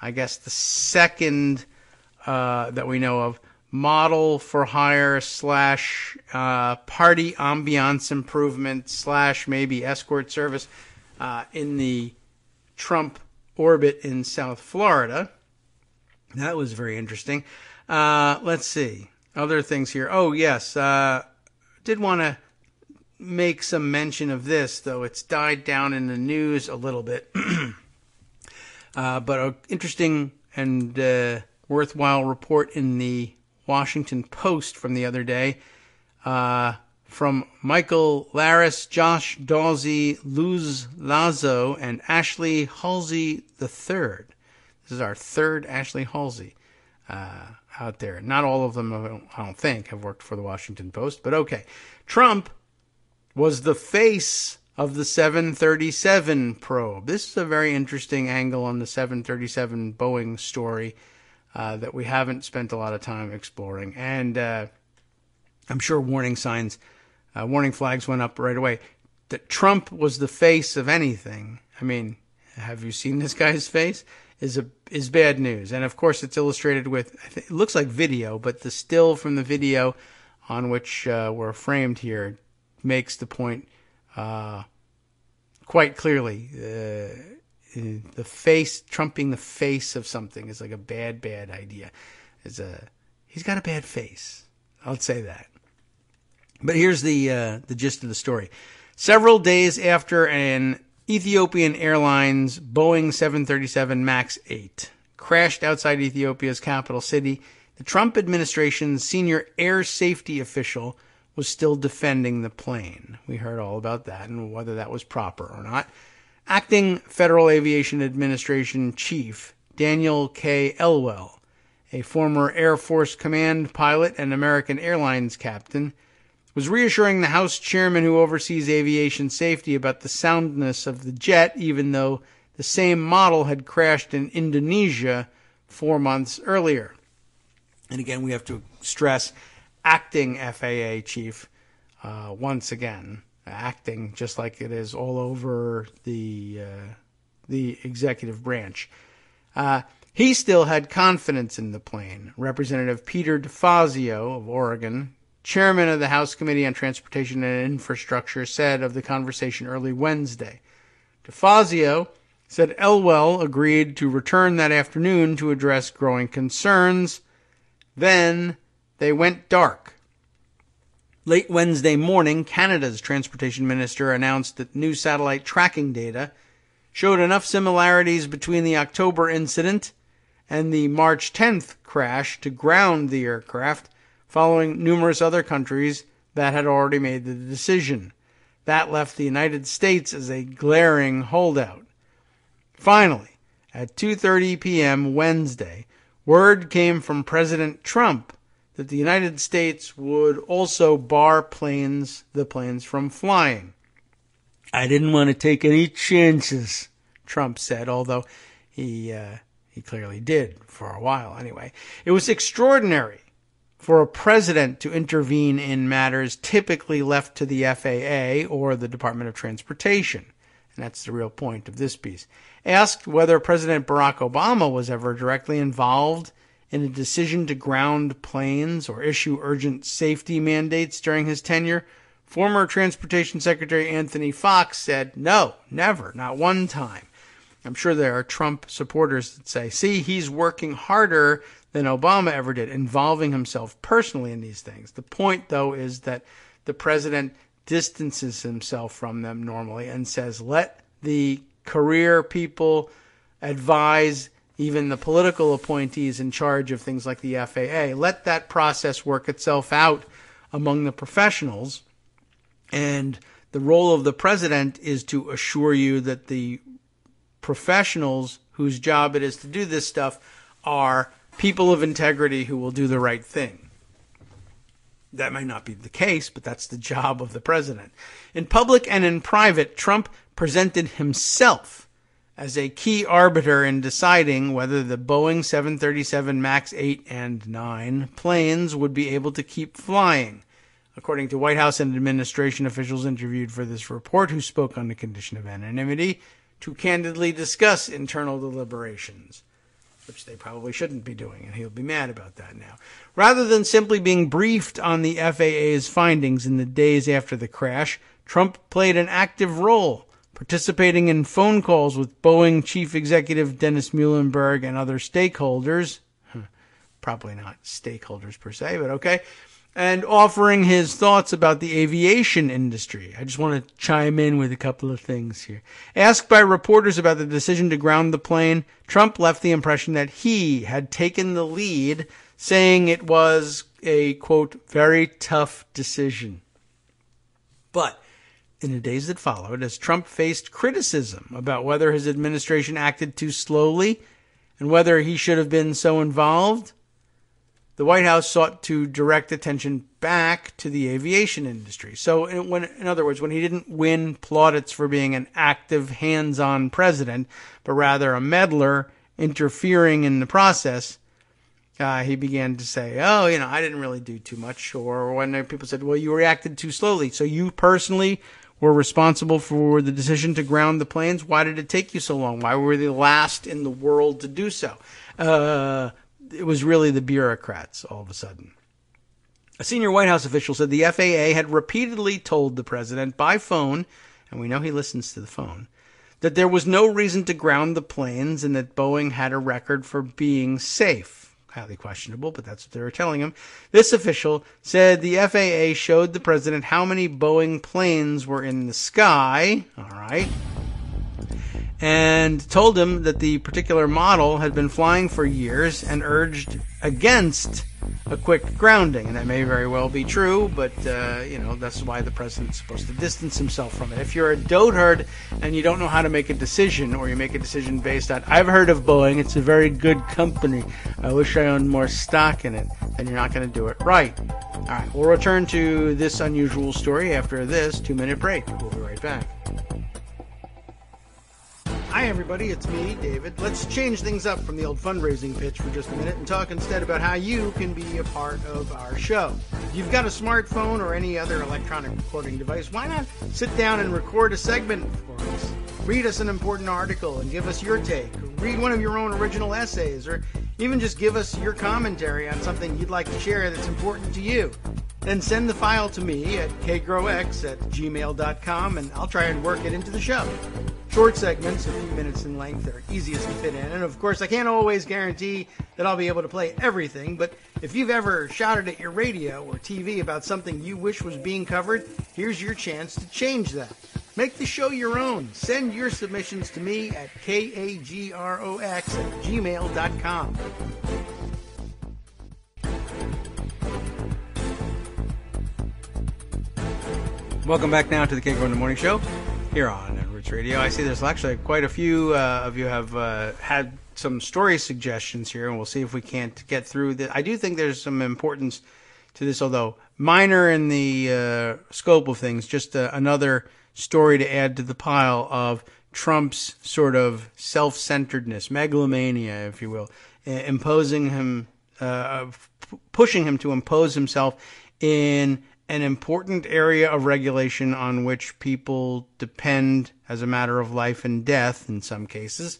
I guess, the second that we know of, model for hire / party ambiance improvement / maybe escort service in the Trump orbit in South Florida. That was very interesting. Let's see. Other things here. Oh, yes. Did want to make some mention of this, though it's died down in the news a little bit. But an interesting and worthwhile report in the Washington Post from the other day from Michael Laris, Josh Dawsey, Luz Lazo, and Ashley Halsey III. This is our third Ashley Halsey out there. Not all of them, I don't think, have worked for the Washington Post, but okay. Trump was the face of the 737 probe. This is a very interesting angle on the 737 Boeing story that we haven't spent a lot of time exploring. And I'm sure warning flags went up right away. That Trump was the face of anything. I mean, have you seen this guy's face? Is bad news. And of course, it's illustrated with, it looks like video, but the still from the video on which we're framed here makes the point quite clearly. The face, trumping the face of something is like a bad idea. He's got a bad face. I'll say that. But here's the gist of the story. Several days after an Ethiopian Airlines Boeing 737 MAX 8 crashed outside Ethiopia's capital city, the Trump administration's senior air safety official was still defending the plane. We heard all about that and whether that was proper or not. Acting Federal Aviation Administration Chief Daniel K. Elwell, a former Air Force Command pilot and American Airlines captain, was reassuring the House chairman who oversees aviation safety about the soundness of the jet, even though the same model had crashed in Indonesia 4 months earlier. And again, we have to stress acting FAA chief once again. Acting just like it is all over the executive branch. He still had confidence in the plane. Representative Peter DeFazio of Oregon, chairman of the House Committee on Transportation and Infrastructure, said of the conversation early Wednesday. DeFazio said Elwell agreed to return that afternoon to address growing concerns. Then they went dark. Late Wednesday morning, Canada's transportation minister announced that new satellite tracking data showed enough similarities between the October incident and the March 10th crash to ground the aircraft, following numerous other countries that had already made the decision. That left the United States as a glaring holdout. Finally, at 2:30 p.m. Wednesday, word came from President Trump that the United States would also bar the planes from flying. I didn't want to take any chances, Trump said, although he clearly did for a while anyway. It was extraordinary for a president to intervene in matters typically left to the FAA or the Department of Transportation. And that's the real point of this piece. Asked whether President Barack Obama was ever directly involved in a decision to ground planes or issue urgent safety mandates during his tenure, former Transportation Secretary Anthony Fox said, no, never, not one time. I'm sure there are Trump supporters that say, see, he's working harder than Obama ever did, involving himself personally in these things. The point, though, is that the president distances himself from them normally and says, let the career people advise even the political appointees in charge of things like the FAA. Let that process work itself out among the professionals. And the role of the president is to assure you that the professionals whose job it is to do this stuff are people of integrity who will do the right thing. That might not be the case, but that's the job of the president. In public and in private, Trump presented himself as a key arbiter in deciding whether the Boeing 737 MAX 8 and 9 planes would be able to keep flying, according to White House and administration officials interviewed for this report who spoke on the condition of anonymity to candidly discuss internal deliberations, which they probably shouldn't be doing, and he'll be mad about that now. Rather than simply being briefed on the FAA's findings in the days after the crash, Trump played an active role, participating in phone calls with Boeing chief executive Dennis Muhlenberg and other stakeholders, probably not stakeholders per se, but okay, and offering his thoughts about the aviation industry. I just want to chime in with a couple of things here. Asked by reporters about the decision to ground the plane, Trump left the impression that he had taken the lead, saying it was a, quote, very tough decision. But in the days that followed, as Trump faced criticism about whether his administration acted too slowly and whether he should have been so involved, the White House sought to direct attention back to the aviation industry. So, in other words, when he didn't win plaudits for being an active, hands-on president, but rather a meddler interfering in the process, he began to say, oh, I didn't really do too much. Or when people said, well, you reacted too slowly. So you personally were responsible for the decision to ground the planes. Why did it take you so long? Why were they the last in the world to do so? It was really the bureaucrats all of a sudden. A senior White House official said the FAA had repeatedly told the president by phone, and we know he listens to the phone, that there was no reason to ground the planes and that Boeing had a record for being safe. Highly questionable, but that's what they were telling him. This official said the FAA showed the president how many Boeing planes were in the sky, all right, and told him that the particular model had been flying for years and urged against a quick grounding. And that may very well be true, but, that's why the president's supposed to distance himself from it. If you're a dotard and you don't know how to make a decision, or you make a decision based on, I've heard of Boeing, it's a very good company, I wish I owned more stock in it, then you're not going to do it right. All right, we'll return to this unusual story after this 2-minute break. We'll be right back. Hi, everybody. It's me, David. Let's change things up from the old fundraising pitch for just a minute and talk instead about how you can be a part of our show. If you've got a smartphone or any other electronic recording device, why not sit down and record a segment for us? Read us an important article and give us your take. Read one of your own original essays, or even just give us your commentary on something you'd like to share that's important to you. Then send the file to me at kagrox@gmail.com, and I'll try and work it into the show. Short segments, a few minutes in length, are easiest to fit in. And of course, I can't always guarantee that I'll be able to play everything, but if you've ever shouted at your radio or TV about something you wish was being covered, here's your chance to change that. Make the show your own. Send your submissions to me at kagrox@gmail.com. Welcome back now to the Kagro in the Morning Show here on Roots Radio. I see there's actually quite a few of you have had some story suggestions here, and we'll see if we can't get through that. I do think there's some importance to this, although minor in the scope of things, just another story to add to the pile of Trump's sort of self-centeredness, megalomania, if you will, imposing him, pushing him to impose himself in an important area of regulation on which people depend as a matter of life and death in some cases.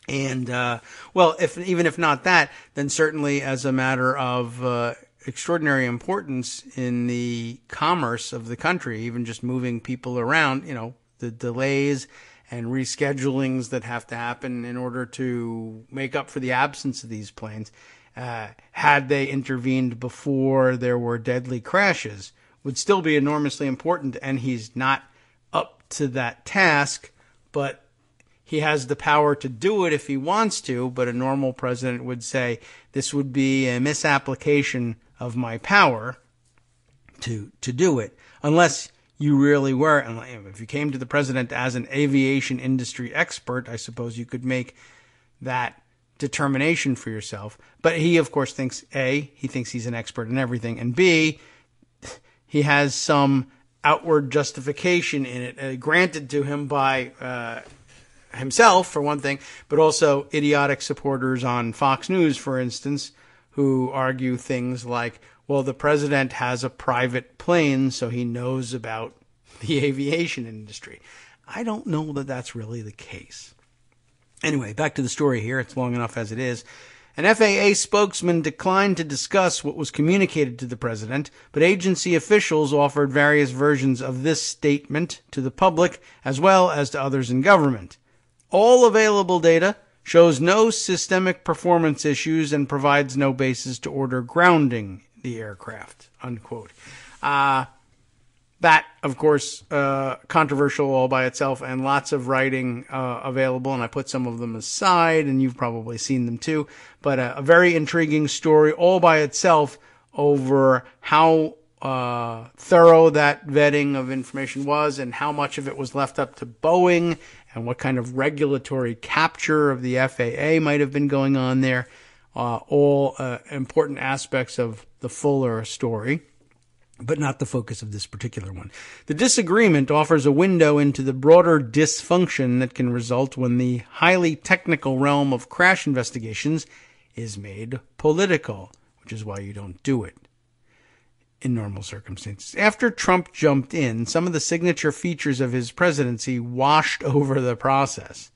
And, even if not that, then certainly as a matter of extraordinary importance in the commerce of the country, even just moving people around, the delays and reschedulings that have to happen in order to make up for the absence of these planes. Had they intervened before there were deadly crashes, would still be enormously important, and he's not up to that task, but he has the power to do it if he wants to. But a normal president would say, this would be a misapplication of my power to do it, unless you really were. And if you came to the president as an aviation industry expert, I suppose you could make that determination for yourself. But he, of course, thinks, A, he thinks he's an expert in everything, and B, he has some outward justification in it, granted to him by himself, for one thing, but also idiotic supporters on Fox News, for instance, who argue things like, well, the president has a private plane, so he knows about the aviation industry. I don't know that that's really the case. Anyway, back to the story here. It's long enough as it is. An FAA spokesman declined to discuss what was communicated to the president, but agency officials offered various versions of this statement to the public as well as to others in government. All available data shows no systemic performance issues and provides no basis to order grounding the aircraft, unquote. That, of course, controversial all by itself, and lots of writing available, and I put some of them aside, and you've probably seen them too, but a very intriguing story all by itself over how thorough that vetting of information was and how much of it was left up to Boeing and what kind of regulatory capture of the FAA might have been going on there, all important aspects of the fuller story, but not the focus of this particular one. The disagreement offers a window into the broader dysfunction that can result when the highly technical realm of crash investigations is made political, which is why you don't do it in normal circumstances. After Trump jumped in, some of the signature features of his presidency washed over the process.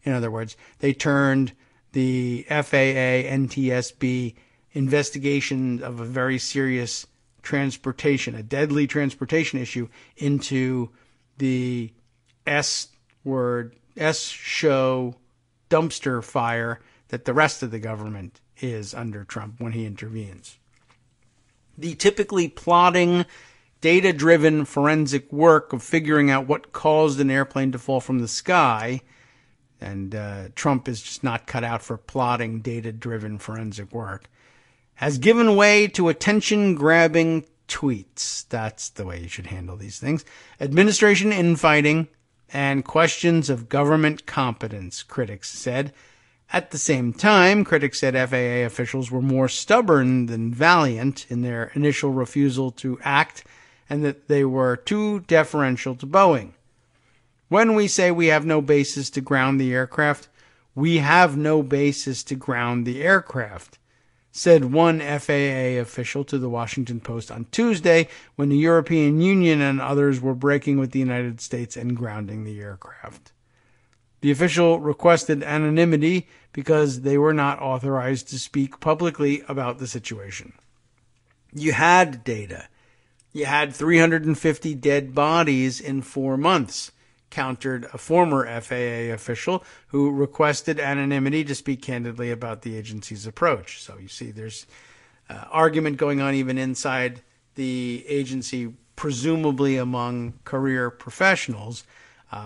In other words, they turned the FAA, NTSB investigation of a very serious a deadly transportation issue, into the S-show dumpster fire that the rest of the government is under Trump when he intervenes. The typically plodding, data-driven forensic work of figuring out what caused an airplane to fall from the sky, and Trump is just not cut out for plodding, data-driven forensic work, has given way to attention-grabbing tweets. That's the way you should handle these things. Administration infighting and questions of government competence, critics said. At the same time, critics said FAA officials were more stubborn than valiant in their initial refusal to act, and that they were too deferential to Boeing. When we say we have no basis to ground the aircraft, we have no basis to ground the aircraft, said one FAA official to the Washington Post on Tuesday, when the European Union and others were breaking with the United States and grounding the aircraft. The official requested anonymity because they were not authorized to speak publicly about the situation. You had data. You had 350 dead bodies in 4 months, countered a former FAA official who requested anonymity to speak candidly about the agency's approach. So you see there's argument going on even inside the agency, presumably among career professionals.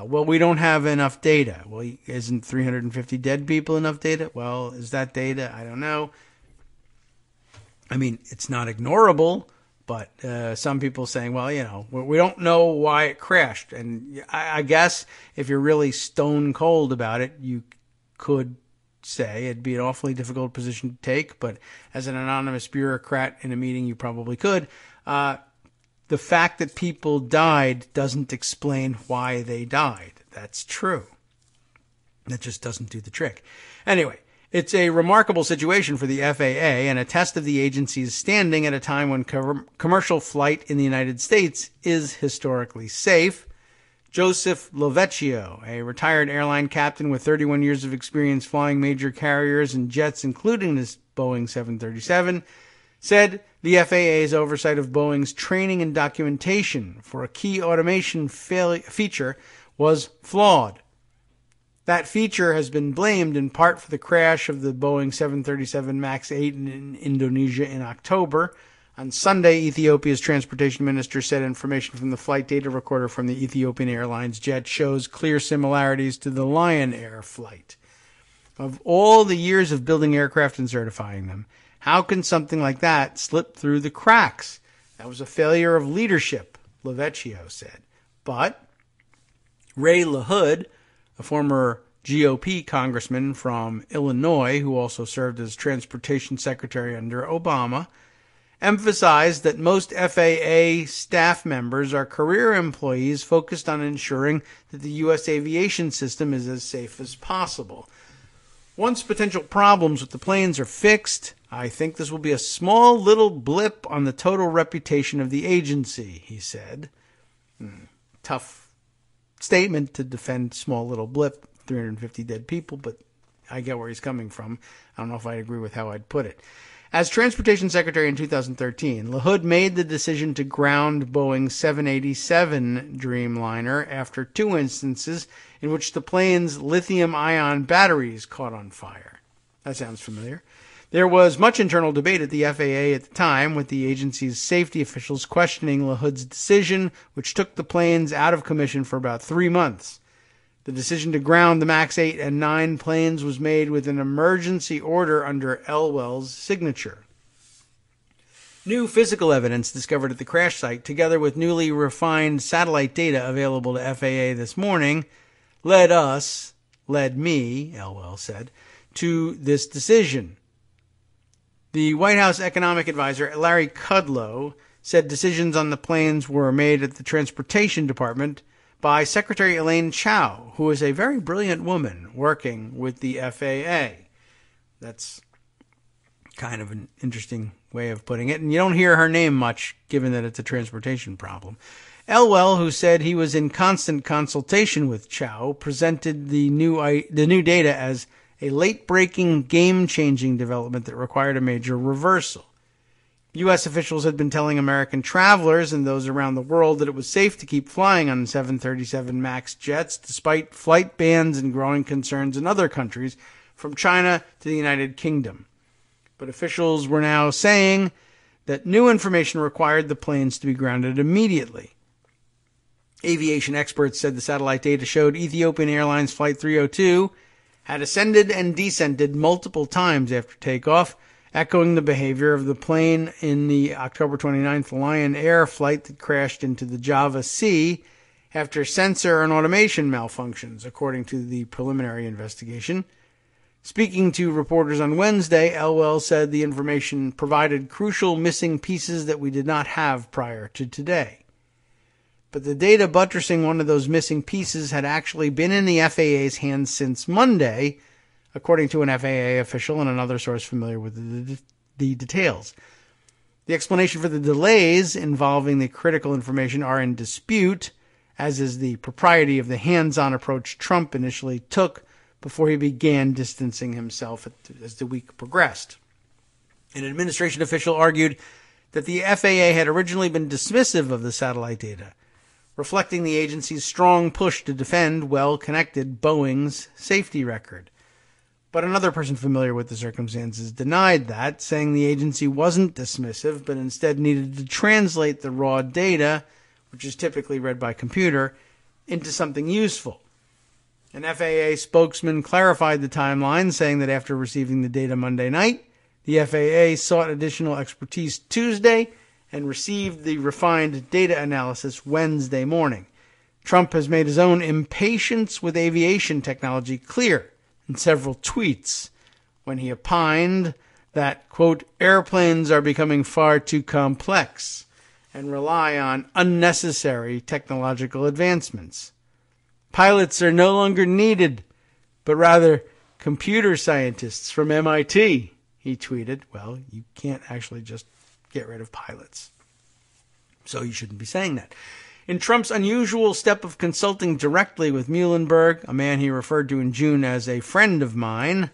Well, we don't have enough data. Well, isn't 350 dead people enough data? Well, is that data? I don't know. I mean, it's not ignorable, but some people saying, well, you know, we don't know why it crashed. And I guess if you're really stone cold about it, you could say it'd be an awfully difficult position to take. But as an anonymous bureaucrat in a meeting, you probably could. The fact that people died doesn't explain why they died. That's true. That just doesn't do the trick. Anyway, it's a remarkable situation for the FAA and a test of the agency's standing at a time when commercial flight in the United States is historically safe. Joseph Lovecchio, a retired airline captain with 31 years of experience flying major carriers and jets, including this Boeing 737, said the FAA's oversight of Boeing's training and documentation for a key automation feature was flawed. That feature has been blamed in part for the crash of the Boeing 737 MAX 8 in Indonesia in October. On Sunday, Ethiopia's transportation minister said information from the flight data recorder from the Ethiopian Airlines jet shows clear similarities to the Lion Air flight. Of all the years of building aircraft and certifying them, how can something like that slip through the cracks? That was a failure of leadership, Lovecchio said. But Ray LaHood, a former GOP congressman from Illinois who also served as transportation secretary under Obama, emphasized that most FAA staff members are career employees focused on ensuring that the U.S. aviation system is as safe as possible. Once potential problems with the planes are fixed, I think this will be a small little blip on the total reputation of the agency, he said. Tough statement to defend small little blip, 350 dead people, but I get where he's coming from. I don't know if I agree with how I'd put it. As Transportation Secretary in 2013, LaHood made the decision to ground Boeing's 787 Dreamliner after 2 instances in which the plane's lithium-ion batteries caught on fire. That sounds familiar. There was much internal debate at the FAA at the time, with the agency's safety officials questioning LaHood's decision, which took the planes out of commission for about 3 months. The decision to ground the MAX 8 and 9 planes was made with an emergency order under Elwell's signature. New physical evidence discovered at the crash site, together with newly refined satellite data available to FAA this morning, led me, Elwell said, to this decision. The White House economic advisor, Larry Kudlow, said decisions on the planes were made at the Transportation Department by Secretary Elaine Chao, who is a very brilliant woman working with the FAA. That's Kind of an interesting way of putting it. And you don't hear her name much, given that it's a transportation problem. Elwell, who said he was in constant consultation with Chow, presented the new data as a late-breaking, game-changing development that required a major reversal. U.S. officials had been telling American travelers and those around the world that it was safe to keep flying on 737 MAX jets, despite flight bans and growing concerns in other countries, from China to the United Kingdom. But officials were now saying that new information required the planes to be grounded immediately. Aviation experts said the satellite data showed Ethiopian Airlines Flight 302 had ascended and descended multiple times after takeoff, echoing the behavior of the plane in the October 29th Lion Air flight that crashed into the Java Sea after sensor and automation malfunctions, according to the preliminary investigation. Speaking to reporters on Wednesday, Elwell said the information provided crucial missing pieces that we did not have prior to today. But the data buttressing one of those missing pieces had actually been in the FAA's hands since Monday, according to an FAA official and another source familiar with the details. The explanation for the delays involving the critical information are in dispute, as is the propriety of the hands-on approach Trump initially took before he began distancing himself as the week progressed. An administration official argued that the FAA had originally been dismissive of the satellite data, reflecting the agency's strong push to defend well-connected Boeing's safety record. But another person familiar with the circumstances denied that, saying the agency wasn't dismissive, but instead needed to translate the raw data, which is typically read by computer, into something useful. An FAA spokesman clarified the timeline, saying that after receiving the data Monday night, the FAA sought additional expertise Tuesday and received the refined data analysis Wednesday morning. Trump has made his own impatience with aviation technology clear in several tweets when he opined that, quote, airplanes are becoming far too complex and rely on unnecessary technological advancements. Pilots are no longer needed, but rather computer scientists from MIT, he tweeted. Well, you can't actually just get rid of pilots, so you shouldn't be saying that. In Trump's unusual step of consulting directly with Muhlenberg, a man he referred to in June as a friend of mine,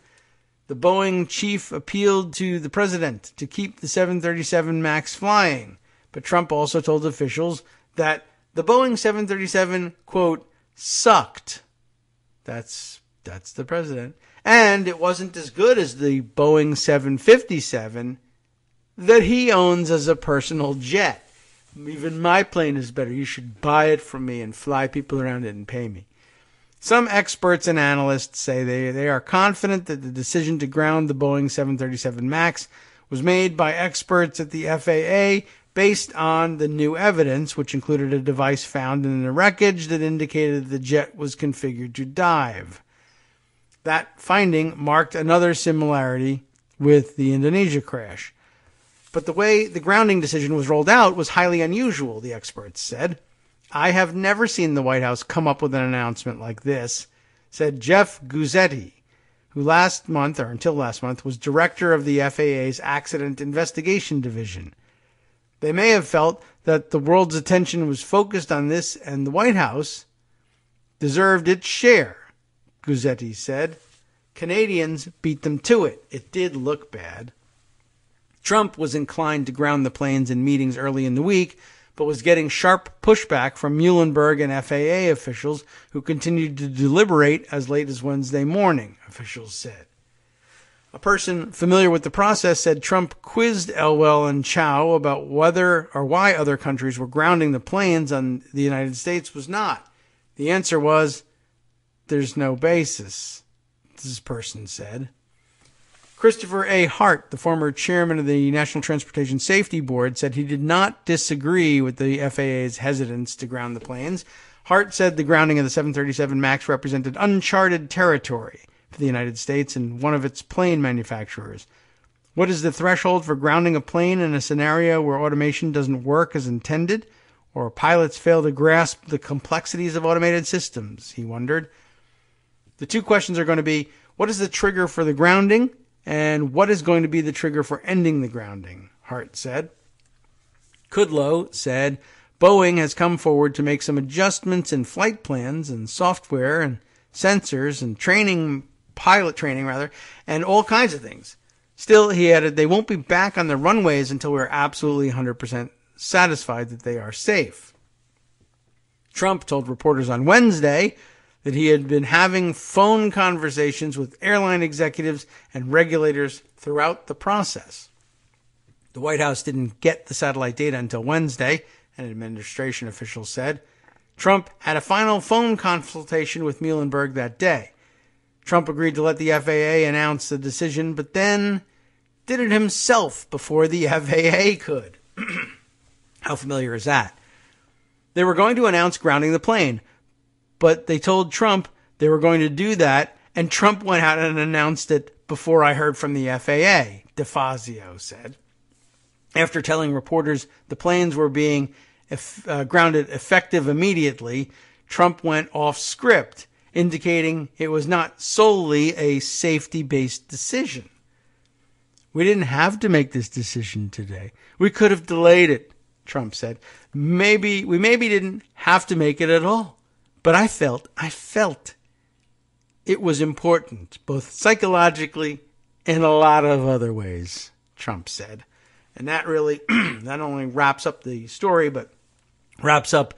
the Boeing chief appealed to the president to keep the 737 MAX flying. But Trump also told officials that the Boeing 737, quote, sucked. That's the president. And it wasn't as good as the Boeing 757 that he owns as a personal jet. Even my plane is better. You should buy it from me and fly people around it and pay me. Some experts and analysts say they are confident that the decision to ground the Boeing 737 MAX was made by experts at the FAA based on the new evidence, which included a device found in the wreckage that indicated the jet was configured to dive. That finding marked another similarity with the Indonesia crash. But the way the grounding decision was rolled out was highly unusual, the experts said. I have never seen the White House come up with an announcement like this, said Jeff Guzzetti, who until last month, was director of the FAA's Accident Investigation Division. They may have felt that the world's attention was focused on this and the White House deserved its share, Guzzetti said. Canadians beat them to it. It did look bad. Trump was inclined to ground the planes in meetings early in the week, but was getting sharp pushback from Muhlenberg and FAA officials who continued to deliberate as late as Wednesday morning, officials said. A person familiar with the process said Trump quizzed Elwell and Chow about whether or why other countries were grounding the planes and the United States was not. The answer was, there's no basis, this person said. Christopher A. Hart, the former chairman of the National Transportation Safety Board, said he did not disagree with the FAA's hesitance to ground the planes. Hart said the grounding of the 737 MAX represented uncharted territory for the United States and one of its plane manufacturers. What is the threshold for grounding a plane in a scenario where automation doesn't work as intended, or pilots fail to grasp the complexities of automated systems, he wondered. The two questions are going to be, what is the trigger for the grounding, And what is going to be the trigger for ending the grounding? Hart said. Kudlow said Boeing has come forward to make some adjustments in flight plans and software and sensors and pilot training, and all kinds of things. Still, he added, they won't be back on the runways until we're absolutely 100% satisfied that they are safe. Trump told reporters on Wednesday that he had been having phone conversations with airline executives and regulators throughout the process. The White House didn't get the satellite data until Wednesday, an administration official said. Trump had a final phone consultation with Muhlenberg that day. Trump agreed to let the FAA announce the decision, but then did it himself before the FAA could. How familiar is that? They were going to announce grounding the plane, but they told Trump they were going to do that, and Trump went out and announced it before I heard from the FAA, DeFazio said. After telling reporters the planes were being grounded effective immediately, Trump went off script, indicating it was not solely a safety-based decision. We didn't have to make this decision today. We could have delayed it, Trump said. We maybe didn't have to make it at all. But I felt it was important, both psychologically and a lot of other ways, Trump said. And that really not only wraps up the story, but wraps up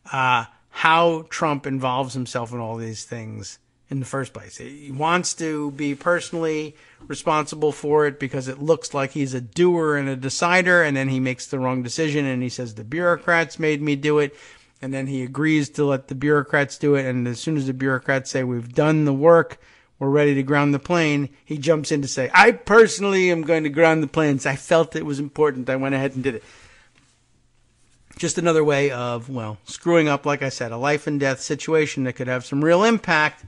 how Trump involves himself in all these things in the first place. He wants to be personally responsible for it because it looks like he's a doer and a decider, and then he makes the wrong decision and he says the bureaucrats made me do it, and then he agrees to let the bureaucrats do it, and as soon as the bureaucrats say we've done the work, we're ready to ground the plane, he jumps in to say, I personally am going to ground the planes. I felt it was important. I went ahead and did it. Just another way of, screwing up, like I said, a life and death situation that could have some real impact.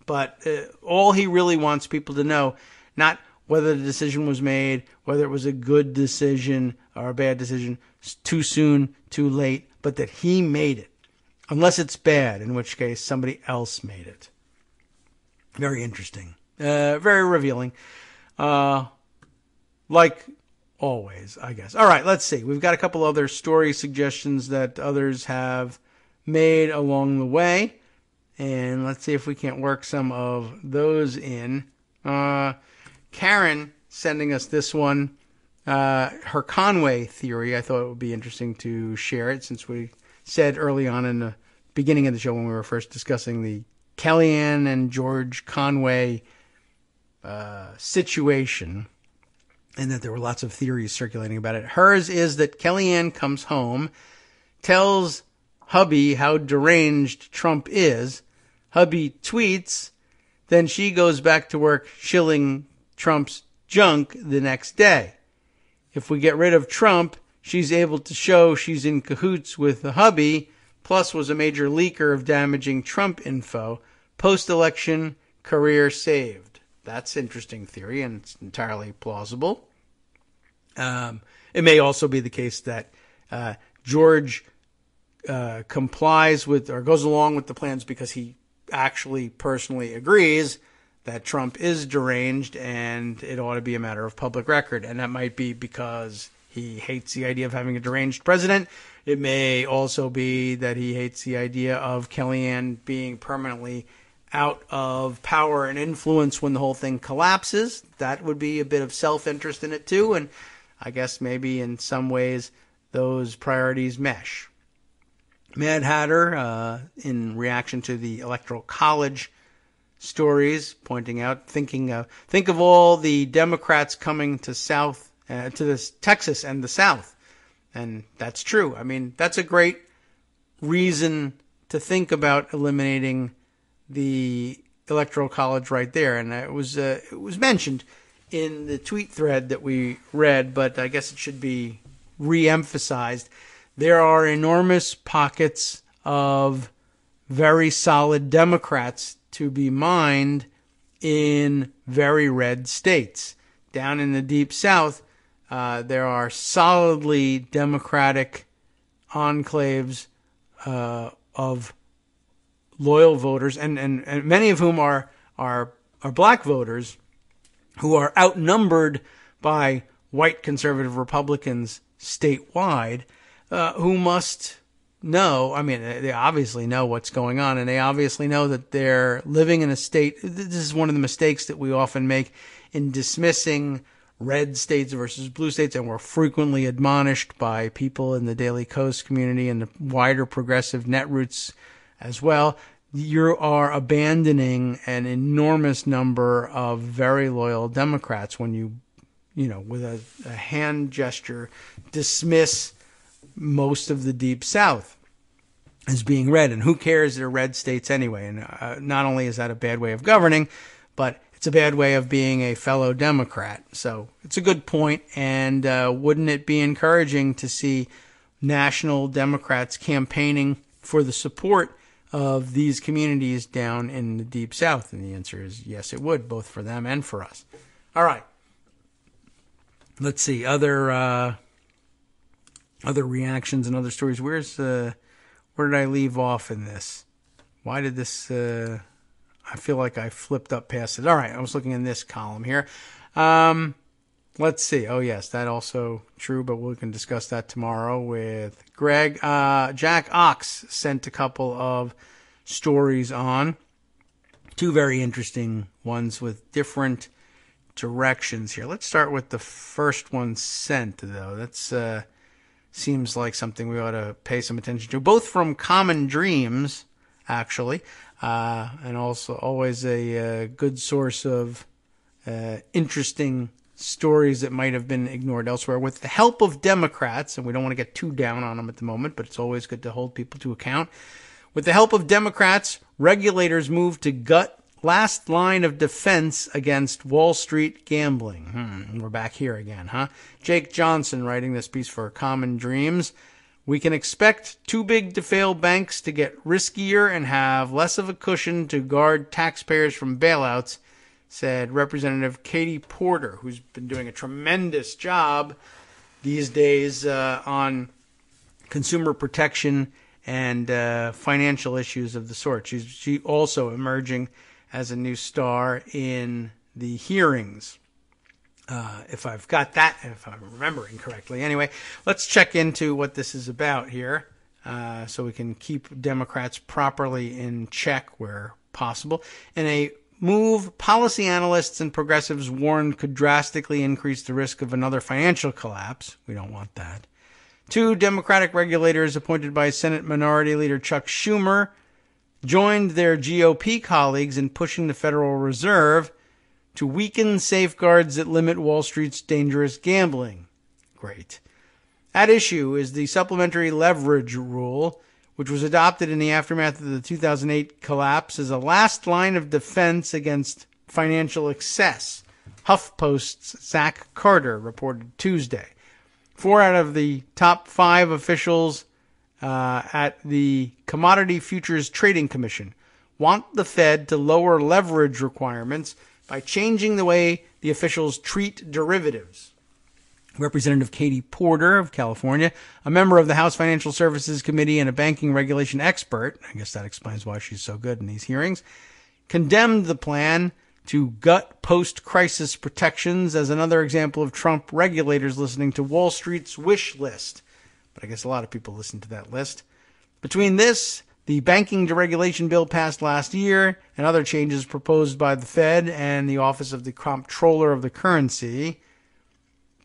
But all he really wants people to know, not whether the decision was made, whether it was a good decision or a bad decision, too soon, too late, but that he made it. Unless it's bad, in which case somebody else made it. Very interesting. Very revealing. Like always, I guess. All right, let's see. We've got a couple other story suggestions that others have made along the way. And let's see if we can't work some of those in. Karen sending us this one. Her Conway theory. I thought it would be interesting to share it since we said early on in the beginning of the show when we were first discussing the Kellyanne and George Conway situation, and that there were lots of theories circulating about it. Hers is that Kellyanne comes home, tells hubby how deranged Trump is. Hubby tweets, then she goes back to work shilling Trump's junk the next day. If we get rid of Trump, she's able to show she's in cahoots with the hubby, plus was a major leaker of damaging Trump info. Post-election, career saved. That's interesting theory, and it's entirely plausible. It may also be the case that George complies with or goes along with the plans because he actually personally agrees that Trump is deranged and it ought to be a matter of public record. And that might be because he hates the idea of having a deranged president. It may also be that he hates the idea of Kellyanne being permanently out of power and influence when the whole thing collapses. That would be a bit of self-interest in it too. And I guess maybe in some ways those priorities mesh. Mad Hatter, in reaction to the Electoral College stories, pointing out, think of all the Democrats coming to Texas and the South, and that's true. I mean, that's a great reason to think about eliminating the Electoral College right there, and it was mentioned in the tweet thread that we read, but I guess it should be re-emphasized. There are enormous pockets of very solid Democrats to be mined in very red states. Down in the Deep South, there are solidly Democratic enclaves of loyal voters, and many of whom are black voters who are outnumbered by white conservative Republicans statewide, who must know, I mean, they obviously know what's going on, and they obviously know that they're living in a state. This is one of the mistakes that we often make in dismissing red states versus blue states, and we're frequently admonished by people in the Daily Kos community and the wider progressive netroots as well. You are abandoning an enormous number of very loyal Democrats when you with a hand gesture, dismiss most of the Deep South as being red. And who cares? They're red states anyway. And not only is that a bad way of governing, but it's a bad way of being a fellow Democrat. So it's a good point. And wouldn't it be encouraging to see national Democrats campaigning for the support of these communities down in the Deep South? And the answer is yes, it would, both for them and for us. All right. Let's see, other reactions and other stories. Where did I leave off in this? Why did this, I feel like I flipped up past it. All right, I was looking in this column here. Let's see. Oh, yes, that also true, but we can discuss that tomorrow with Greg. Jack Ox sent a couple of stories on, two very interesting ones with different directions here. Let's start with the first one sent, though. That's seems like something we ought to pay some attention to. Both from Common Dreams, actually, and also always a good source of interesting stories that might have been ignored elsewhere. With the help of Democrats, and we don't want to get too down on them at the moment, but it's always good to hold people to account. With the help of Democrats, regulators moved to gut last line of defense against Wall Street gambling. We're back here again, huh? Jake Johnson writing this piece for Common Dreams. We can expect too big to fail banks to get riskier and have less of a cushion to guard taxpayers from bailouts, said Representative Katie Porter, who's been doing a tremendous job these days on consumer protection and financial issues of the sort. She also emerging as a new star in the hearings, if I'm remembering correctly. Anyway, let's check into what this is about here, so we can keep Democrats properly in check where possible. In a move policy analysts and progressives warned could drastically increase the risk of another financial collapse. We don't want that. Two Democratic regulators appointed by Senate Minority Leader Chuck Schumer joined their GOP colleagues in pushing the Federal Reserve to weaken safeguards that limit Wall Street's dangerous gambling. Great. At issue is the supplementary leverage rule, which was adopted in the aftermath of the 2008 collapse as a last line of defense against financial excess. HuffPost's Zach Carter reported Tuesday. 4 out of the top 5 officials at the Commodity Futures Trading Commission want the Fed to lower leverage requirements by changing the way the officials treat derivatives. Representative Katie Porter of California, a member of the House Financial Services Committee and a banking regulation expert, I guess that explains why she's so good in these hearings, condemned the plan to gut post-crisis protections as another example of Trump regulators listening to Wall Street's wish list. But I guess a lot of people listen to that list. Between this, the banking deregulation bill passed last year, and other changes proposed by the Fed and the Office of the Comptroller of the Currency,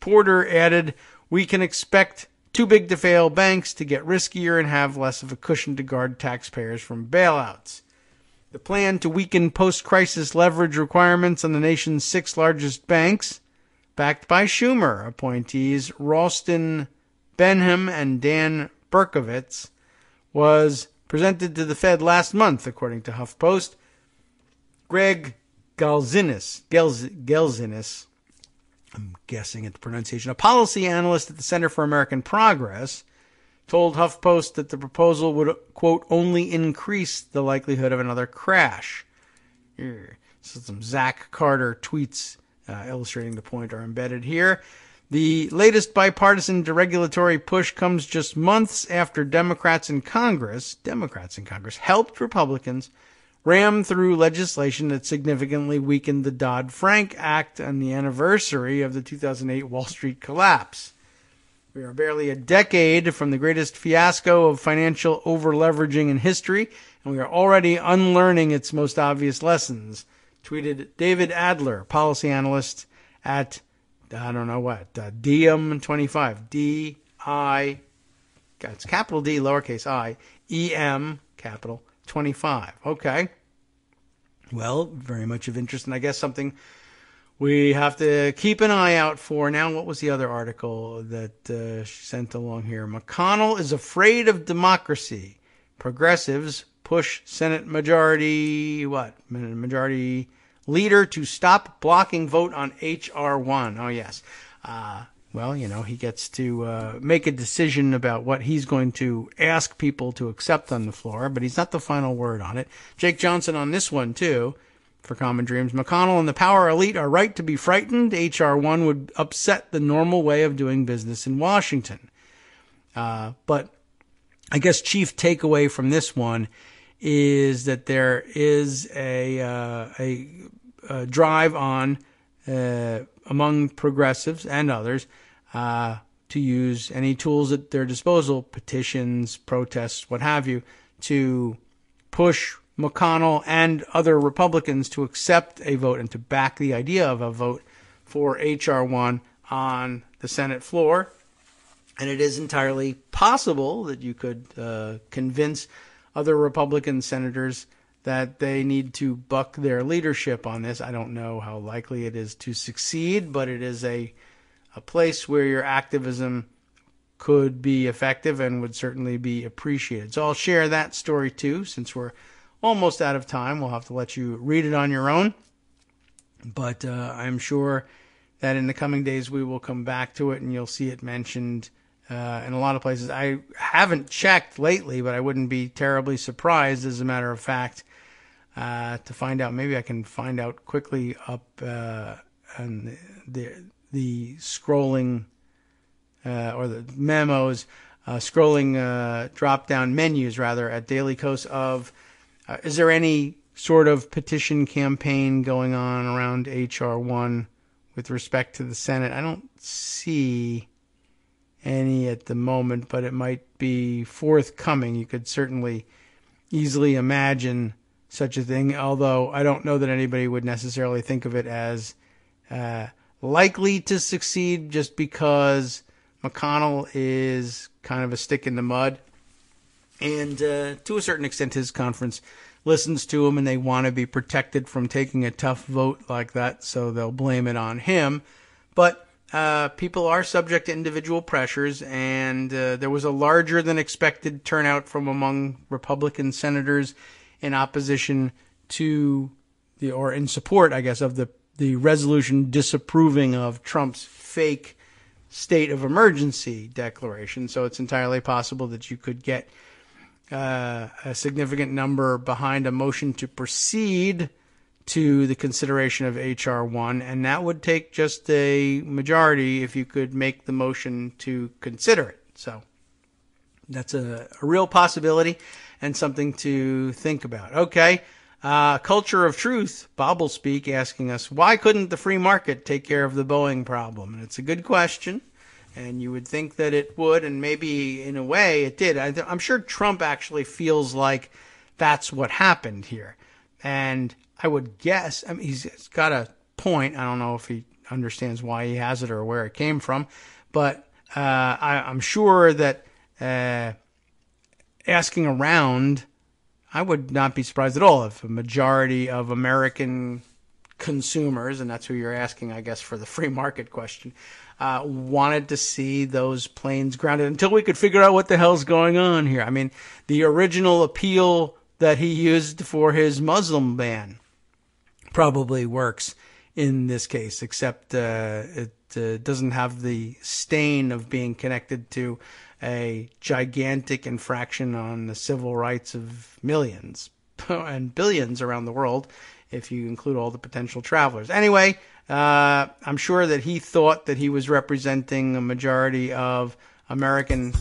Porter added, we can expect too big to fail banks to get riskier and have less of a cushion to guard taxpayers from bailouts. The plan to weaken post-crisis leverage requirements on the nation's 6 largest banks, backed by Schumer appointees Ralston Benham and Dan Berkovitz, was presented to the Fed last month, according to HuffPost. Greg Gelzinis, I'm guessing at the pronunciation, a policy analyst at the Center for American Progress, told HuffPost that the proposal would, quote, only increase the likelihood of another crash. So some Zach Carter tweets illustrating the point are embedded here. The latest bipartisan deregulatory push comes just months after Democrats in Congress helped Republicans rammed through legislation that significantly weakened the Dodd-Frank Act on the anniversary of the 2008 Wall Street collapse. We are barely a decade from the greatest fiasco of financial over-leveraging in history, and we are already unlearning its most obvious lessons, tweeted David Adler, policy analyst at, Diem25, D-I, it's capital D, lowercase I, E-M, capital 25. Okay. Well, very much of interest, and I guess something we have to keep an eye out for. Now, what was the other article that she sent along here? McConnell is afraid of democracy. Progressives push Senate majority leader to stop blocking vote on H.R. 1. Oh, yes. Well, he gets to make a decision about what he's going to ask people to accept on the floor, but he's not the final word on it. Jake Johnson on this one, too, for Common Dreams. McConnell and the power elite are right to be frightened. H.R. 1 would upset the normal way of doing business in Washington. But I guess chief takeaway from this one is that there is a drive on among progressives and others to use any tools at their disposal, petitions, protests, what have you, to push McConnell and other Republicans to accept a vote and to back the idea of a vote for H.R. 1 on the Senate floor. And it is entirely possible that you could convince other Republican senators that they need to buck their leadership on this. I don't know how likely it is to succeed, but it is a place where your activism could be effective and would certainly be appreciated. So I'll share that story too, since we're almost out of time. We'll have to let you read it on your own. But I'm sure that in the coming days we will come back to it and you'll see it mentioned in a lot of places. I haven't checked lately, but I wouldn't be terribly surprised, as a matter of fact, to find out. Maybe I can find out quickly up on the scrolling or the memos, scrolling drop-down menus, rather, at Daily Kos of is there any sort of petition campaign going on around H.R. 1 with respect to the Senate? I don't see any at the moment, but it might be forthcoming. You could certainly easily imagine such a thing, although I don't know that anybody would necessarily think of it as likely to succeed, just because McConnell is kind of a stick in the mud. And to a certain extent, his conference listens to him, and they want to be protected from taking a tough vote like that, so they'll blame it on him. But people are subject to individual pressures, and there was a larger than expected turnout from among Republican senators in opposition to or in support, I guess, of the resolution disapproving of Trump's fake state of emergency declaration. So it's entirely possible that you could get a significant number behind a motion to proceed to the consideration of H.R. 1, and that would take just a majority if you could make the motion to consider it. So that's a real possibility and something to think about. Okay, Culture of Truth, Bobblespeak, asking us, why couldn't the free market take care of the Boeing problem? And it's a good question. And you would think that it would, and maybe in a way it did. I'm sure Trump actually feels like that's what happened here. And I would guess, I mean, he's got a point. I don't know if he understands why he has it or where it came from. But I'm sure that asking around, I would not be surprised at all if a majority of American consumers, and that's who you're asking, I guess, for the free market question, wanted to see those planes grounded until we could figure out what the hell's going on here. I mean, the original appeal that he used for his Muslim ban probably works in this case, except it doesn't have the stain of being connected to a gigantic infraction on the civil rights of millions and billions around the world, if you include all the potential travelers. Anyway, I'm sure that he thought that he was representing a majority of American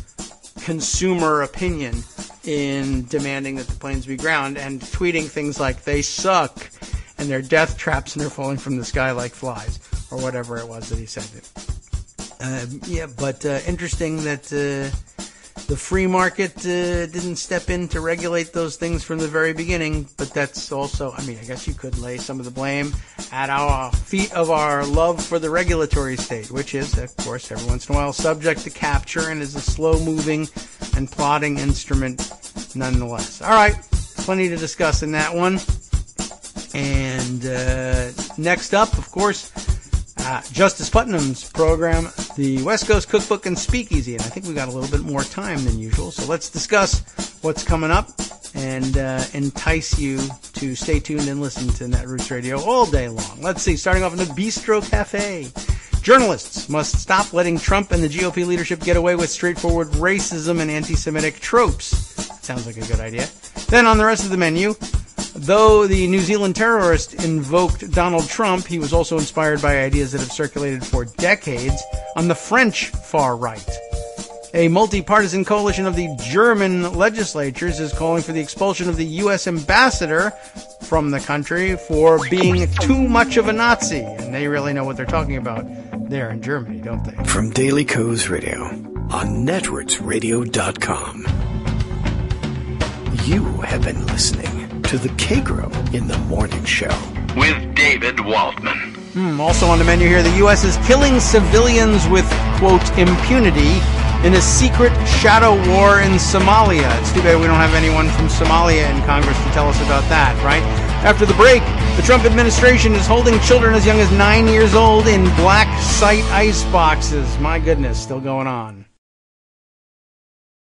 consumer opinion in demanding that the planes be ground and tweeting things like they suck and they're death traps and they're falling from the sky like flies, or whatever it was that he said. But interesting that the free market didn't step in to regulate those things from the very beginning. But that's also, I guess you could lay some of the blame at our feet of our love for the regulatory state, which is, of course, every once in a while subject to capture and is a slow-moving and plodding instrument nonetheless. All right, plenty to discuss in that one. And next up, of course, Justice Putnam's program, the West Coast Cookbook and Speakeasy. And I think we got a little bit more time than usual. So let's discuss what's coming up and entice you to stay tuned and listen to Netroots Radio all day long. Let's see, starting off in the Bistro Cafe. Journalists must stop letting Trump and the GOP leadership get away with straightforward racism and anti-Semitic tropes. Sounds like a good idea. Then on the rest of the menu, though the New Zealand terrorist invoked Donald Trump, he was also inspired by ideas that have circulated for decades on the French far right. A multi-partisan coalition of the German legislatures is calling for the expulsion of the U.S. ambassador from the country for being too much of a Nazi. And they really know what they're talking about there in Germany, don't they? From Daily Kos Radio on netrootsradio.com. You have been listening to the Kagro in the Morning Show with David Waldman. Also on the menu here, the U.S. is killing civilians with, quote, impunity in a secret shadow war in Somalia. It's too bad we don't have anyone from Somalia in Congress to tell us about that, right? After the break, the Trump administration is holding children as young as 9 years old in black site ice boxes. My goodness, still going on.